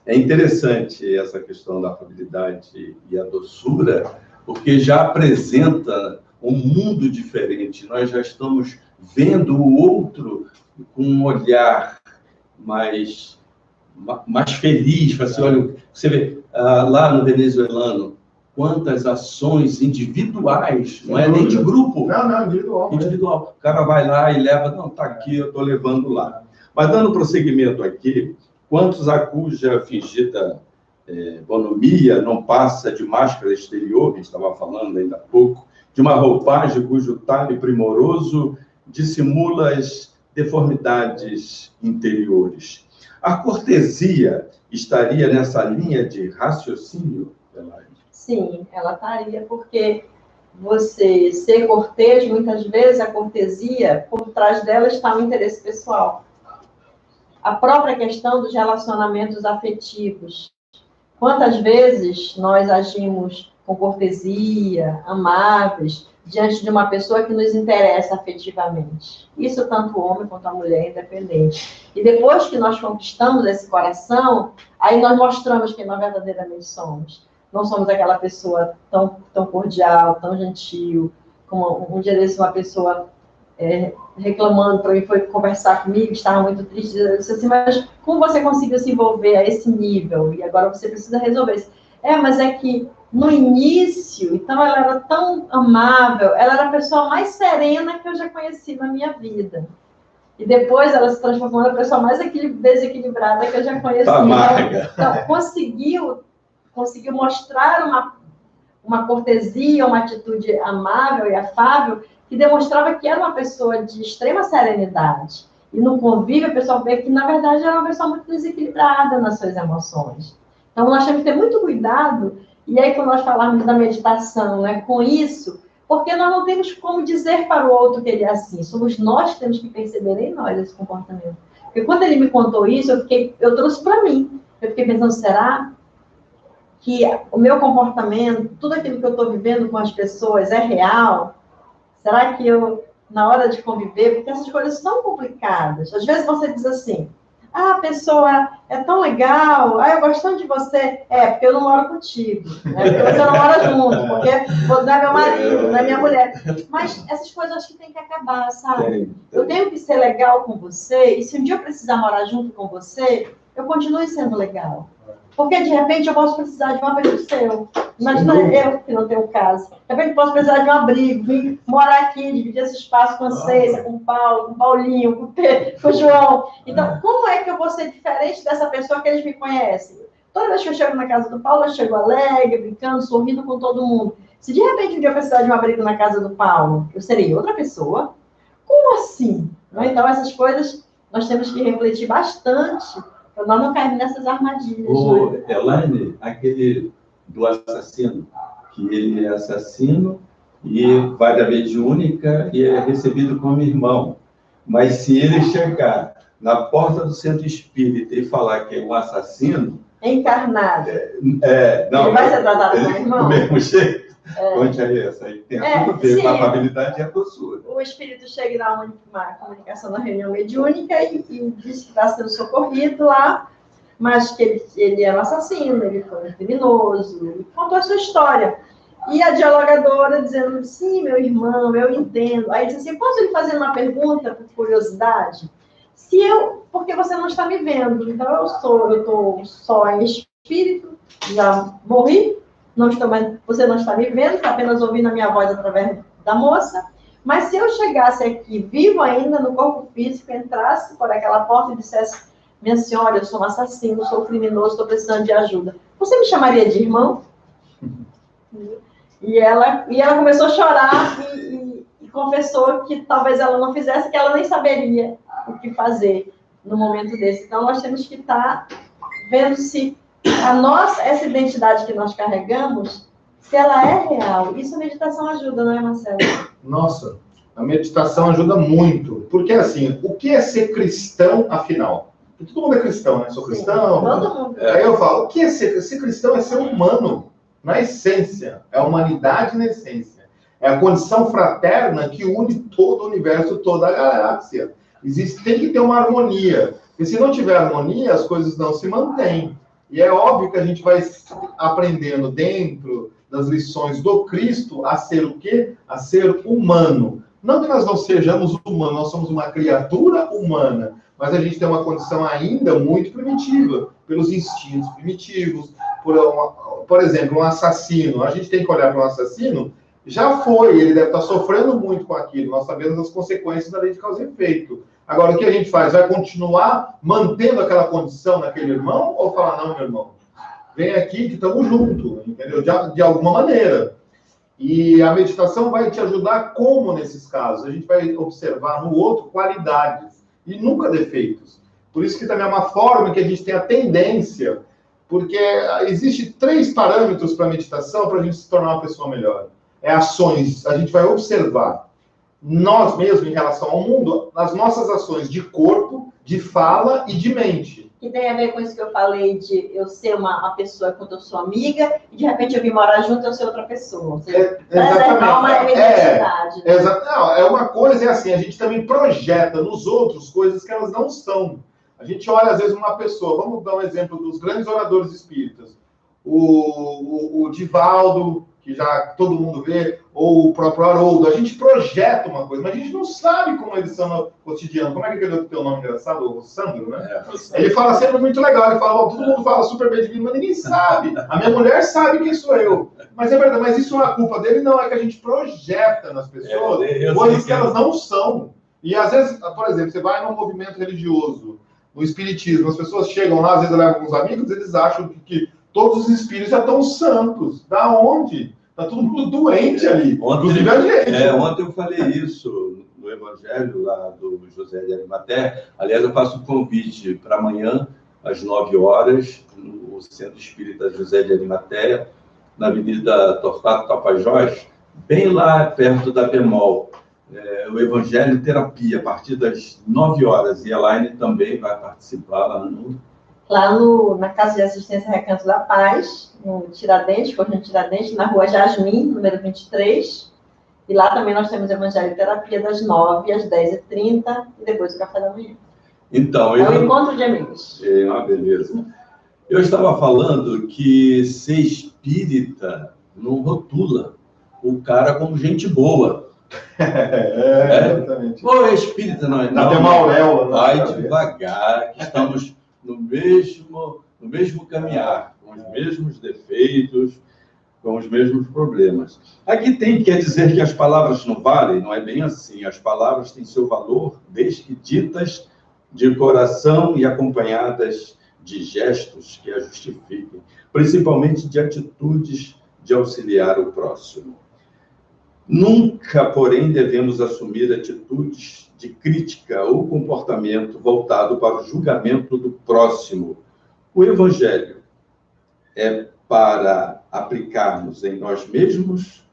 interessante essa questão da afabilidade e a doçura, porque já apresenta um mundo diferente. Nós já estamos vendo o outro com um olhar mais feliz. Você vê lá no venezuelano, quantas ações individuais, não é nem de grupo. Não, individual. O cara vai lá e leva, não, está aqui, eu estou levando lá. Mas dando prosseguimento aqui, quantos a cuja fingida bonomia não passa de máscara exterior, que a gente estava falando ainda há pouco, de uma roupagem cujo talhe primoroso dissimula as deformidades interiores. A cortesia estaria nessa linha de raciocínio, Adelaide? Sim, ela estaria, porque você ser cortês, muitas vezes a cortesia, por trás dela está o interesse pessoal. A própria questão dos relacionamentos afetivos. Quantas vezes nós agimos com cortesia, amáveis, diante de uma pessoa que nos interessa afetivamente? Isso tanto o homem quanto a mulher, independente. E depois que nós conquistamos esse coração, aí nós mostramos quem nós verdadeiramente somos. Não somos aquela pessoa tão cordial, tão gentil, como um dia desse uma pessoa reclamando para mim, foi conversar comigo, estava muito triste. Eu disse assim, mas como você conseguiu se envolver a esse nível? E agora você precisa resolver isso. Mas é que no início, então ela era tão amável, ela era a pessoa mais serena que eu já conheci na minha vida. E depois ela se transformou na pessoa mais desequilibrada que eu já conheci. Então conseguiu mostrar uma cortesia, uma atitude amável e afável, que demonstrava que era uma pessoa de extrema serenidade. E no convívio, a pessoa vê que, na verdade, era uma pessoa muito desequilibrada nas suas emoções. Então, nós temos que ter muito cuidado, e aí, quando nós falarmos da meditação, né, com isso, porque nós não temos como dizer para o outro que ele é assim, somos nós que temos que perceber em nós esse comportamento. Porque quando ele me contou isso, eu trouxe para mim. Eu fiquei pensando, será que o meu comportamento, tudo aquilo que eu estou vivendo com as pessoas é real? Será que eu, na hora de conviver, porque essas coisas são complicadas. Às vezes você diz assim, a pessoa é tão legal, eu gosto tanto de você. Porque eu não moro contigo, né? Porque você não mora junto, porque você não é meu marido, não é minha mulher. Mas essas coisas acho que tem que acabar, sabe? Eu tenho que ser legal com você, e se um dia eu precisar morar junto com você, eu continue sendo legal. Porque, de repente, eu posso precisar de um abrigo seu. Imagina eu, que não tenho casa. De repente, eu posso precisar de um abrigo, vir morar aqui, dividir esse espaço com a Cécia, com o Paulo, com o Paulinho, com o Pedro, com o João. Então, como é que eu vou ser diferente dessa pessoa que eles me conhecem? Toda vez que eu chego na casa do Paulo, eu chego alegre, brincando, sorrindo com todo mundo. Se, de repente, um dia eu precisar de um abrigo na casa do Paulo, eu serei outra pessoa? Como assim? Então, essas coisas nós temos que refletir bastante, para nós não cairmos nessas armadilhas. Elaine, aquele do assassino, que ele é assassino e vai da mediúnica e é recebido como irmão. Mas se ele chegar na porta do centro espírita e falar que é um assassino... Encarnado. Não, ele vai ser tratado como irmão? Do mesmo jeito. Conte aí essa aí. Tem tudo a ver com a amabilidade e a doçura. O espírito chega e dá uma comunicação na reunião mediúnica e diz que está sendo socorrido lá, mas que ele é um assassino, ele foi um criminoso, ele contou a sua história. E a dialogadora dizendo, sim, meu irmão, eu entendo. Aí disse assim, posso lhe fazer uma pergunta por curiosidade? Porque você não está me vendo, então eu estou só em espírito, já morri, você não está me vendo, está apenas ouvindo a minha voz através da moça, mas se eu chegasse aqui vivo ainda no corpo físico, entrasse por aquela porta e dissesse, minha senhora, eu sou um assassino, sou um criminoso, estou precisando de ajuda, você me chamaria de irmão? E ela começou a chorar e confessou que talvez ela não fizesse, que ela nem saberia o que fazer no momento desse. Então, nós temos que estar vendo se essa identidade que nós carregamos, se ela é real. Isso a meditação ajuda, não é, Marcelo? Nossa, a meditação ajuda muito. Porque, assim, o que é ser cristão, afinal? Porque todo mundo é cristão, né? Sou cristão. Sim, todo mundo. Aí eu falo, o que é ser cristão? É ser humano, na essência. É a humanidade na essência. É a condição fraterna que une todo o universo, toda a galáxia. Tem que ter uma harmonia. E se não tiver harmonia, as coisas não se mantêm. E é óbvio que a gente vai aprendendo dentro das lições do Cristo a ser o quê? A ser humano. Não que nós não sejamos humanos, nós somos uma criatura humana, mas a gente tem uma condição ainda muito primitiva, pelos instintos primitivos. Por exemplo, um assassino. A gente tem que olhar para um assassino, ele deve estar sofrendo muito com aquilo. Nós sabemos as consequências da lei de causa e efeito. Agora, o que a gente faz? Vai continuar mantendo aquela condição naquele irmão? Ou falar, não, meu irmão, vem aqui que estamos juntos, entendeu? De alguma maneira. E a meditação vai te ajudar como nesses casos? A gente vai observar no outro qualidades e nunca defeitos. Por isso que também é uma forma que a gente tem a tendência, porque existe 3 parâmetros para a meditação para a gente se tornar uma pessoa melhor. É ações, a gente vai observar nós mesmos em relação ao mundo, as nossas ações de corpo, de fala e de mente. Que tem a ver com isso que eu falei de eu ser uma pessoa quando eu sou amiga e de repente eu vim morar junto e eu ser outra pessoa. Ou seja, preservar uma identidade. É uma coisa, é assim, a gente também projeta nos outros coisas que elas não são. A gente olha, às vezes, uma pessoa, vamos dar um exemplo dos grandes oradores espíritas. O Divaldo, que já todo mundo vê, ou o próprio Haroldo, a gente projeta uma coisa, mas a gente não sabe como eles são no cotidiano. Como é que ele tem o nome engraçado? O Sandro, né? Ele fala sempre muito legal, ele fala, todo mundo fala super bem de mim, mas ninguém sabe. A minha mulher sabe quem sou eu. Mas é verdade, mas isso não é culpa dele, não, é que a gente projeta nas pessoas coisas que elas não são. E às vezes, por exemplo, você vai num movimento religioso, no espiritismo, as pessoas chegam lá, às vezes levam alguns amigos, eles acham que todos os espíritos já estão santos. Da onde? Está todo mundo doente ali. Inclusive a gente. Ontem eu falei isso no Evangelho lá do José de Arimateia. Aliás, eu faço um convite para amanhã, às 9 horas, no Centro Espírita José de Arimateia, na Avenida Torquato Tapajós, bem lá perto da Bemol. O Evangelho Terapia, a partir das 9 horas. E a Elaine também vai participar lá na Casa de Assistência Recanto da Paz, no Tiradentes, Conjunto Tiradentes, na Rua Jasmim, número 23. E lá também nós temos Evangelho Terapia das 9 às 10h30 e depois o café da manhã. Então, é um encontro de amigos. É uma beleza. Eu estava falando que ser espírita não rotula o cara como gente boa. Exatamente. Pô, é espírita, não é? Não, tem uma auréola. Vai devagar, que estamos no mesmo caminhar, com os mesmos defeitos, com os mesmos problemas. Aqui quer dizer que as palavras não valem? Não é bem assim. As palavras têm seu valor desde que ditas de coração e acompanhadas de gestos que a justifiquem, principalmente de atitudes de auxiliar o próximo. Nunca, porém, devemos assumir atitudes de crítica ou comportamento voltado para o julgamento do próximo. O Evangelho é para aplicarmos em nós mesmos,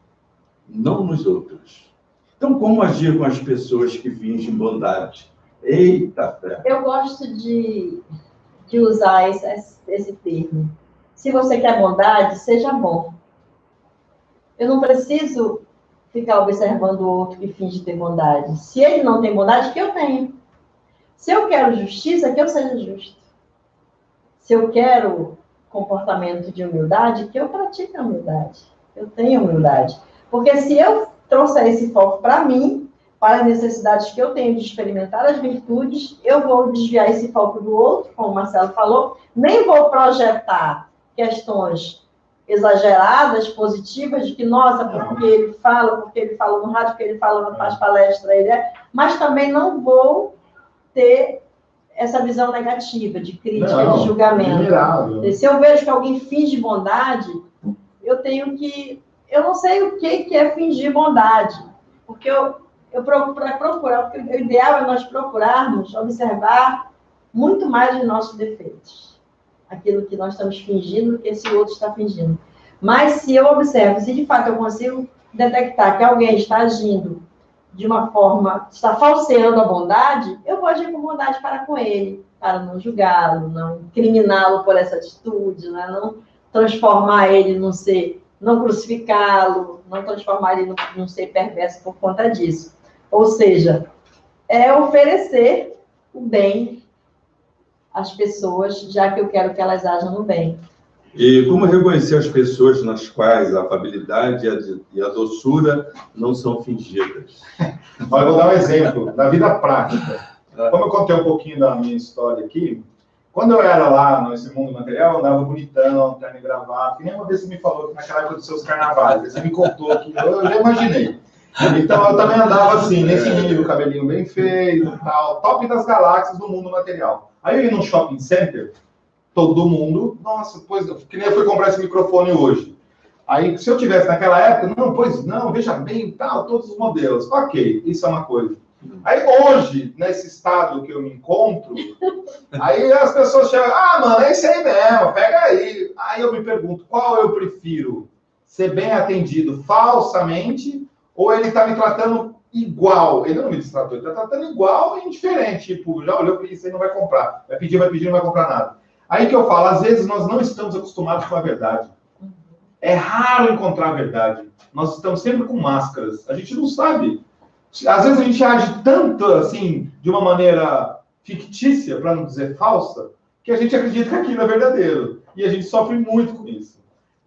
não nos outros. Então, como agir com as pessoas que fingem bondade? Eita fé! Eu gosto de usar esse termo. Se você quer bondade, seja bom. Eu não preciso ficar observando o outro que finge ter bondade. Se ele não tem bondade, que eu tenho. Se eu quero justiça, que eu seja justo. Se eu quero comportamento de humildade, que eu pratique a humildade. Eu tenho humildade. Porque se eu trouxer esse foco para mim, para as necessidades que eu tenho de experimentar as virtudes, eu vou desviar esse foco do outro, como o Marcelo falou, nem vou projetar questões exageradas, positivas, de que, nossa, porque ele fala no rádio, porque ele fala, faz palestra, mas também não vou ter essa visão negativa, de crítica, de julgamento. Se eu vejo que alguém finge bondade, eu não sei o que é fingir bondade, porque eu procurar, porque o ideal é nós procurarmos observar muito mais os nossos defeitos. Aquilo que nós estamos fingindo do que esse outro está fingindo. Mas se eu observo, se de fato eu consigo detectar que alguém está agindo de uma forma, está falseando a bondade, eu vou agir com bondade para com ele, para não julgá-lo, não incriminá-lo por essa atitude, né? Não transformar ele num ser, não crucificá-lo, não transformar ele num ser perverso por conta disso. Ou seja, é oferecer o bem às pessoas, já que eu quero que elas ajam no bem. E como reconhecer as pessoas nas quais a afabilidade e a doçura não são fingidas? Olha, eu vou dar um exemplo, da vida prática. Como eu contei um pouquinho da minha história aqui, quando eu era lá nesse mundo material, eu andava bonitão, terno e gravata, que nem uma vez você me falou que naquela época dos seus carnavais, você me contou que eu já imaginei. Então, eu também andava assim, nesse nível, cabelinho bem feito, tal, top das galáxias do mundo material. Aí eu ia num shopping center, todo mundo, nossa, que nem eu fui comprar esse microfone hoje. Aí, se eu tivesse naquela época, não, veja bem, tal, todos os modelos. Ok, isso é uma coisa. Aí, hoje, nesse estado que eu me encontro, aí as pessoas chegam, mano, é esse aí mesmo, pega aí. Aí eu me pergunto, qual eu prefiro? Ser bem atendido falsamente, ou ele está me tratando igual? Ele não me destratou, ele está tratando igual e indiferente. Tipo, já olhou para isso e não vai comprar. Vai pedir, não vai comprar nada. Aí que eu falo, às vezes nós não estamos acostumados com a verdade. É raro encontrar a verdade. Nós estamos sempre com máscaras. A gente não sabe. Às vezes a gente age tanto, assim, de uma maneira fictícia, para não dizer falsa, que a gente acredita que aquilo é verdadeiro. E a gente sofre muito com isso.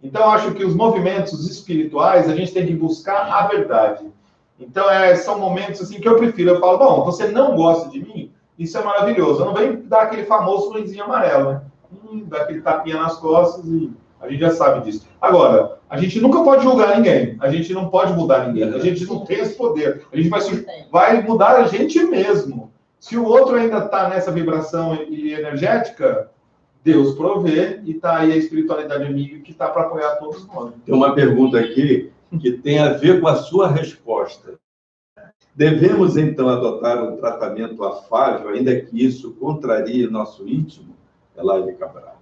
Então, eu acho que os movimentos espirituais, a gente tem que buscar a verdade. Então, são momentos assim que eu prefiro. Eu falo, bom, você não gosta de mim? Isso é maravilhoso. Eu não venho dar aquele famoso luzinho amarelo, né? Dar aquele tapinha nas costas e a gente já sabe disso. Agora, a gente nunca pode julgar ninguém. A gente não pode mudar ninguém. A gente não tem esse poder. A gente vai mudar a gente mesmo. Se o outro ainda está nessa vibração e energética, Deus provê e está aí a espiritualidade amiga que está para apoiar todos nós. Tem uma pergunta aqui que tem a ver com a sua resposta. Devemos, então, adotar um tratamento afável, ainda que isso contrarie nosso íntimo? Elaine Cabral.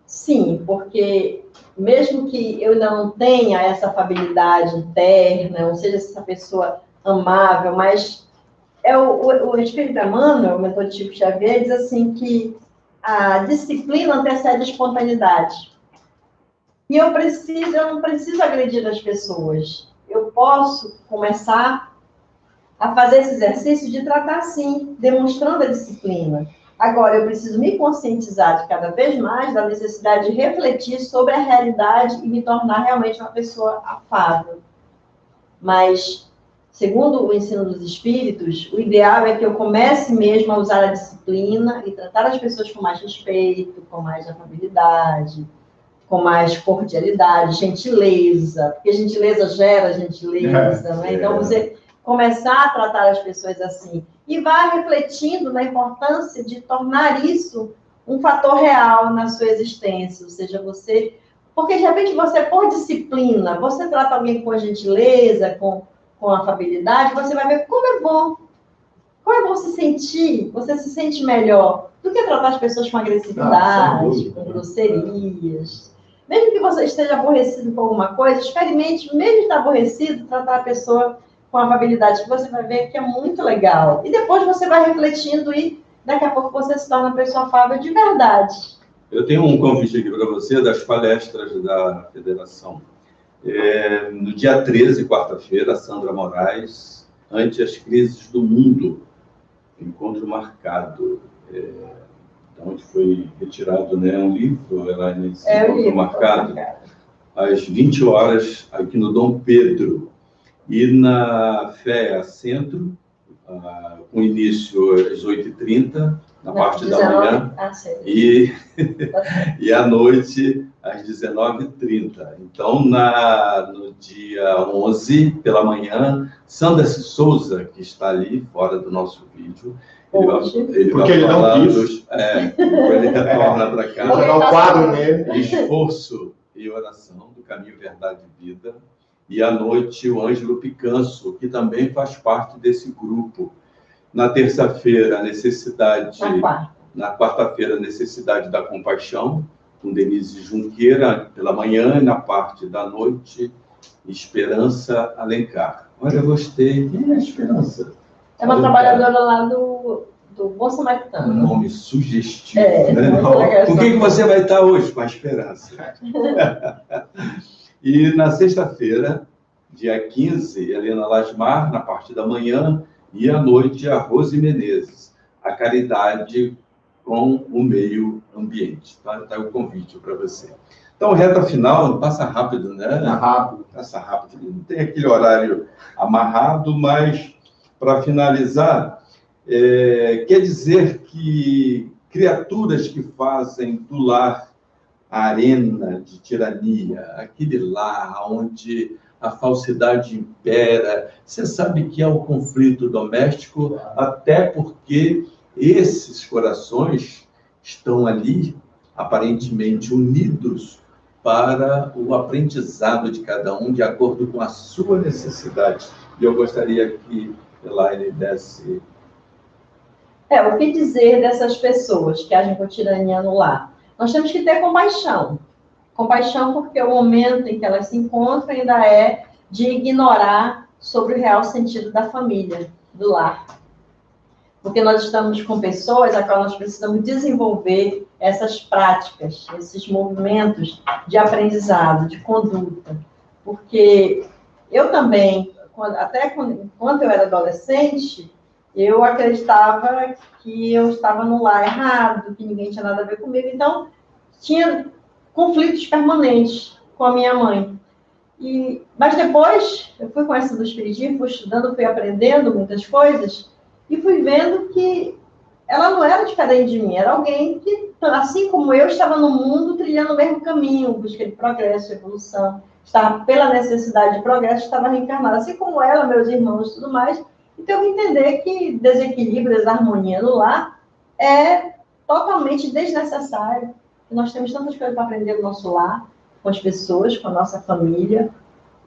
Sim, porque mesmo que eu ainda não tenha essa afabilidade interna, ou seja, essa pessoa amável, mas o Espírito Emmanuel, o mentor de Chico Xavier, diz assim que a disciplina antecede a espontaneidade. E eu não preciso agredir as pessoas. Eu posso começar a fazer esse exercício de tratar assim, demonstrando a disciplina. Agora, eu preciso me conscientizar de cada vez mais da necessidade de refletir sobre a realidade e me tornar realmente uma pessoa afável. Mas, segundo o ensino dos espíritos, o ideal é que eu comece mesmo a usar a disciplina e tratar as pessoas com mais respeito, com mais afabilidade, com mais cordialidade, gentileza, porque gentileza gera gentileza, né? Então, você começar a tratar as pessoas assim e vai refletindo na importância de tornar isso um fator real na sua existência, ou seja, você... Porque, de repente, você, por disciplina, você trata alguém com gentileza, com afabilidade, você vai ver como é bom. Como é bom se sentir, você se sente melhor do que tratar as pessoas com agressividade, com grosserias. Mesmo que você esteja aborrecido com alguma coisa, experimente, mesmo estar aborrecido, tratar a pessoa com afabilidade, que você vai ver que é muito legal. E depois você vai refletindo e daqui a pouco você se torna uma pessoa afável de verdade. Eu tenho um convite aqui para você das palestras da Federação. No dia 13, quarta-feira, Sandra Moraes, Ante as Crises do Mundo, encontro marcado. Onde foi retirado, né, um livro, ela nesse encontro marcado, às 20 horas, aqui no Dom Pedro. E na FEA Centro, com início às 8h30, na parte da manhã, e à noite, às 19h30. Então, no dia 11, pela manhã, Sandra Souza, que está ali, fora do nosso vídeo, porque ele não quis. Ele retorna para cá. Jogar o quadro nele. Esforço e oração do Caminho, Verdade e Vida. E à noite, o Ângelo Picanso, que também faz parte desse grupo. Na terça-feira, a necessidade... Na quarta-feira, a necessidade da compaixão, com Denise Junqueira, pela manhã, e na parte da noite, Esperança Alencar. Olha, eu gostei. Quem é a Esperança? É uma trabalhadora lá do Bom Samaritano. Um nome sugestivo. Né? Com quem que você vai estar hoje? Com a Esperança. E na sexta-feira, dia 15, Helena Lasmar, na parte da manhã, e à noite, a Rose Menezes. A caridade com o meio ambiente. Tá o convite para você. Então, reta final, passa rápido, né? Passa rápido. Não tem aquele horário amarrado, mas, para finalizar, quer dizer que criaturas que fazem do lar a arena de tirania, aquele lar onde a falsidade impera, você sabe que é o conflito doméstico, até porque esses corações estão ali, aparentemente unidos, para o aprendizado de cada um, de acordo com a sua necessidade. E eu gostaria que Elaine desse... O que dizer dessas pessoas que agem com tirania no lar? Nós temos que ter compaixão. Compaixão porque o momento em que elas se encontram ainda é de ignorar sobre o real sentido da família, do lar. Porque nós estamos com pessoas a qual nós precisamos desenvolver essas práticas, esses movimentos de aprendizado, de conduta. Porque eu também, quando eu era adolescente, eu acreditava que eu estava no lar errado, que ninguém tinha nada a ver comigo. Então, tinha conflitos permanentes com a minha mãe. Mas depois, eu fui conhecendo o Espiritismo, fui estudando, fui aprendendo muitas coisas, e fui vendo que ela não era diferente de mim, era alguém que, assim como eu, estava no mundo trilhando o mesmo caminho, busca de progresso, evolução, estava pela necessidade de progresso, estava reencarnada, assim como ela, meus irmãos e tudo mais. Então, eu vim entender que desequilíbrio, desarmonia no lar é totalmente desnecessário. Nós temos tantas coisas para aprender no nosso lar, com as pessoas, com a nossa família.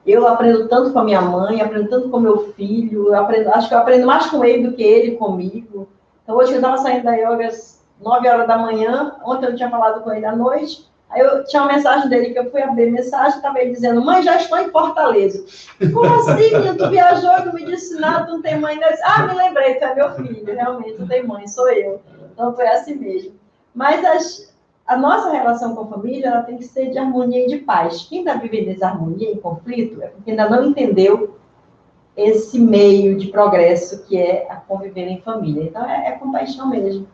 Eu aprendo tanto com a minha mãe, aprendo tanto com meu filho, acho que eu aprendo mais com ele do que ele comigo. Então, hoje eu estava saindo da yoga às 9 horas da manhã, ontem eu tinha falado com ele à noite, aí eu tinha uma mensagem dele que eu fui abrir a mensagem, estava ele dizendo, mãe, já estou em Fortaleza. Como assim, menino? Tu viajou, não me disse nada, tu não tem mãe? Eu disse, me lembrei, tu é meu filho, realmente, não tem mãe, sou eu. Então, foi assim mesmo. Mas a nossa relação com a família, ela tem que ser de harmonia e de paz. Quem está vivendo desarmonia e conflito é porque ainda não entendeu esse meio de progresso que é a conviver em família. Então, é compaixão mesmo.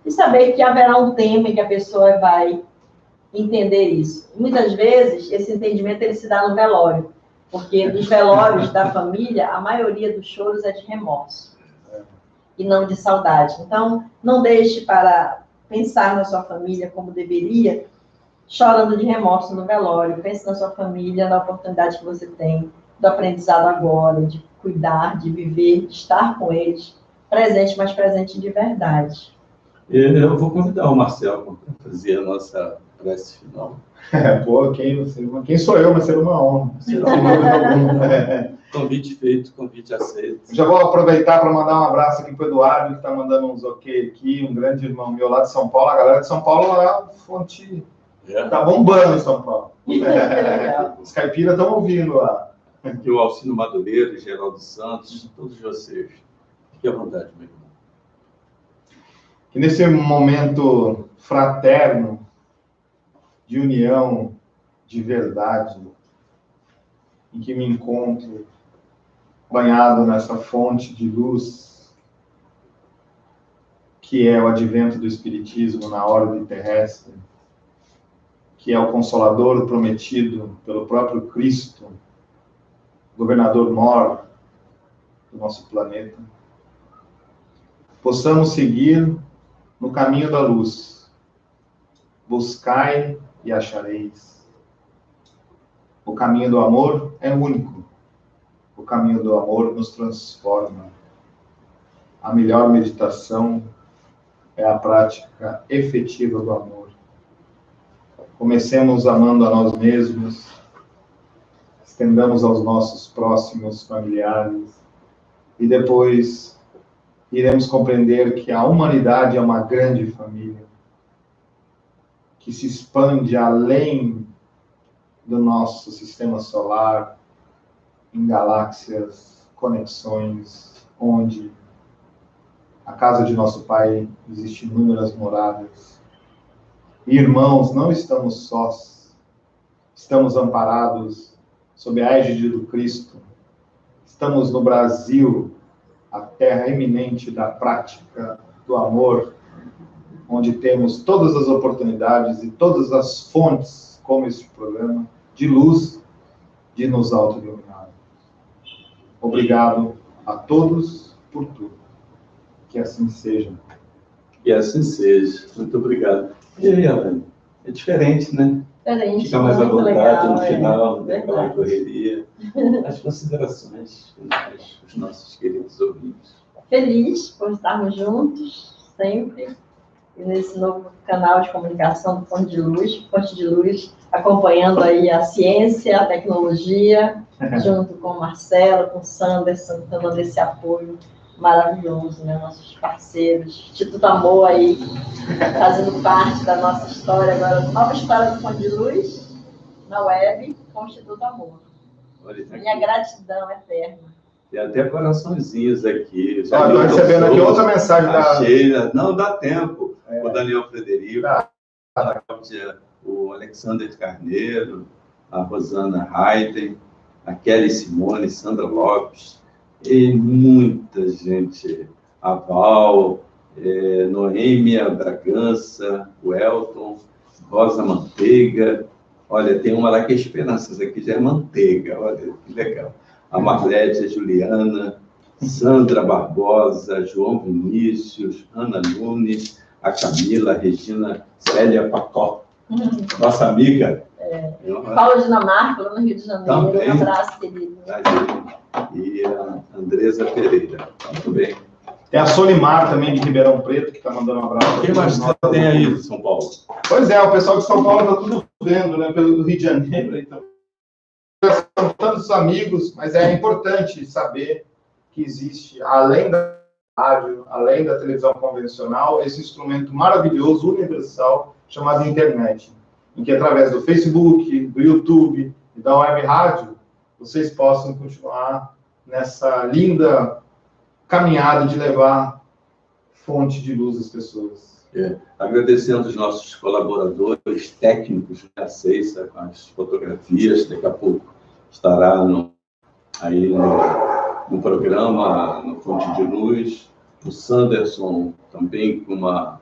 E saber que haverá um tempo em que a pessoa vai entender isso. Muitas vezes, esse entendimento ele se dá no velório, porque nos velórios da família, a maioria dos choros é de remorso e não de saudade. Então, não deixe para pensar na sua família como deveria, chorando de remorso no velório. Pense na sua família, na oportunidade que você tem do aprendizado agora, de cuidar, de viver, de estar com eles, presente, mas presente de verdade. Eu vou convidar o Marcelo para fazer a nossa prece final. Pô, quem sou eu? Mas será uma honra. Convite feito, convite aceito. Já vou aproveitar para mandar um abraço aqui para o Eduardo, que está mandando uns ok aqui, um grande irmão meu lá de São Paulo. A galera de São Paulo lá, fonte... Tá bombando em São Paulo. Os caipiras estão ouvindo lá. Aqui o Alcino Madureira, Geraldo Santos, todos vocês. Fique à vontade, meu irmão. Que nesse momento fraterno, de união, de verdade, em que me encontro banhado nessa fonte de luz, que é o advento do Espiritismo na ordem terrestre, que é o Consolador prometido pelo próprio Cristo, governador mor do nosso planeta, possamos seguir no caminho da luz. Buscai e achareis. O caminho do amor é único. O caminho do amor nos transforma. A melhor meditação é a prática efetiva do amor. Comecemos amando a nós mesmos, estendamos aos nossos próximos familiares e depois iremos compreender que a humanidade é uma grande família que se expande além do nosso sistema solar, em galáxias, conexões, onde a casa de nosso Pai existe inúmeras moradas. E, irmãos, não estamos sós, estamos amparados sob a égide do Cristo. Estamos no Brasil, a terra eminente da prática do amor, onde temos todas as oportunidades e todas as fontes, como este programa, de luz, de nos auto-iluminar. Obrigado a todos por tudo. Que assim seja. Que assim seja. Muito obrigado. E aí, Elaine? É diferente, né? Diferente. Fica mais à vontade legal, no final, naquela verdade. correria. As considerações finais dos nossos queridos ouvintes. Feliz por estarmos juntos, sempre, e nesse novo canal de comunicação do Fonte de Luz, acompanhando aí a ciência, a tecnologia, junto com o Marcelo, com o Sanderson, dando esse apoio maravilhoso, né? Nossos parceiros, Instituto Amor aí, fazendo parte da nossa história, agora, nova história do Fonte de Luz, na web, com o Instituto Amor. Minha gratidão eterna. Tem até coraçõezinhos aqui. Estou recebendo aqui outra mensagem da Sheila. Não, dá tempo. O Daniel Frederico, a Cláudia, o Alexander Carneiro, a Rosana Hayden, a Kelly Simone, Sandra Lopes, e muita gente. A Val, Noêmia Bragança, o Elton, Rosa Manteiga. Olha, tem uma lá que é Esperanças, aqui já é Manteiga, olha que legal. A Marlete, a Juliana, Sandra Barbosa, João Vinícius, Ana Nunes, a Camila, a Regina Célia Pacó, nossa amiga. Paula Dinamarca, lá no Rio de Janeiro. Também. Um abraço, querido. E a Andresa Pereira. Muito bem. Tem a Solimar também, de Ribeirão Preto, que está mandando um abraço. Quem mais tem aí de São Paulo? Pois é, o pessoal de São Paulo está tudo vendo, né, pelo Rio de Janeiro. Então, são tantos amigos, mas é importante saber que existe, além da rádio, além da televisão convencional, esse instrumento maravilhoso, universal, chamado internet, em que através do Facebook, do YouTube e da web rádio, vocês possam continuar nessa linda caminhada de levar fonte de luz às pessoas. Agradecendo os nossos colaboradores técnicos, né, a Ceissa, com as fotografias, daqui a pouco estará aí no programa, no Fonte de Luz. O Sanderson também com uma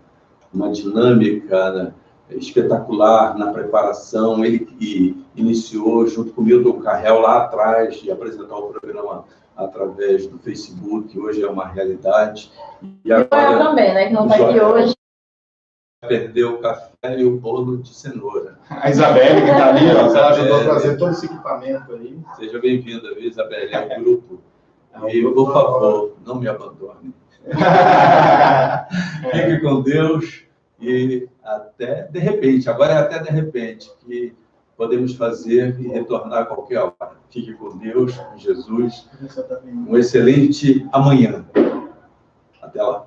dinâmica, né, espetacular na preparação. Ele que iniciou junto com o Milton Carrel lá atrás de apresentar o programa através do Facebook, hoje é uma realidade. E agora eu também, né, que não está aqui hoje. Perdeu o café e o bolo de cenoura. A Isabelle, que está ali, ela ajudou a trazer todo esse equipamento aí. Seja bem-vinda, viu, Isabelle? É o grupo. E, por favor, não me abandone. Fique com Deus e até de repente, agora é até de repente, que podemos fazer e retornar a qualquer hora. Fique com Deus, com Jesus. Um excelente amanhã. Até lá.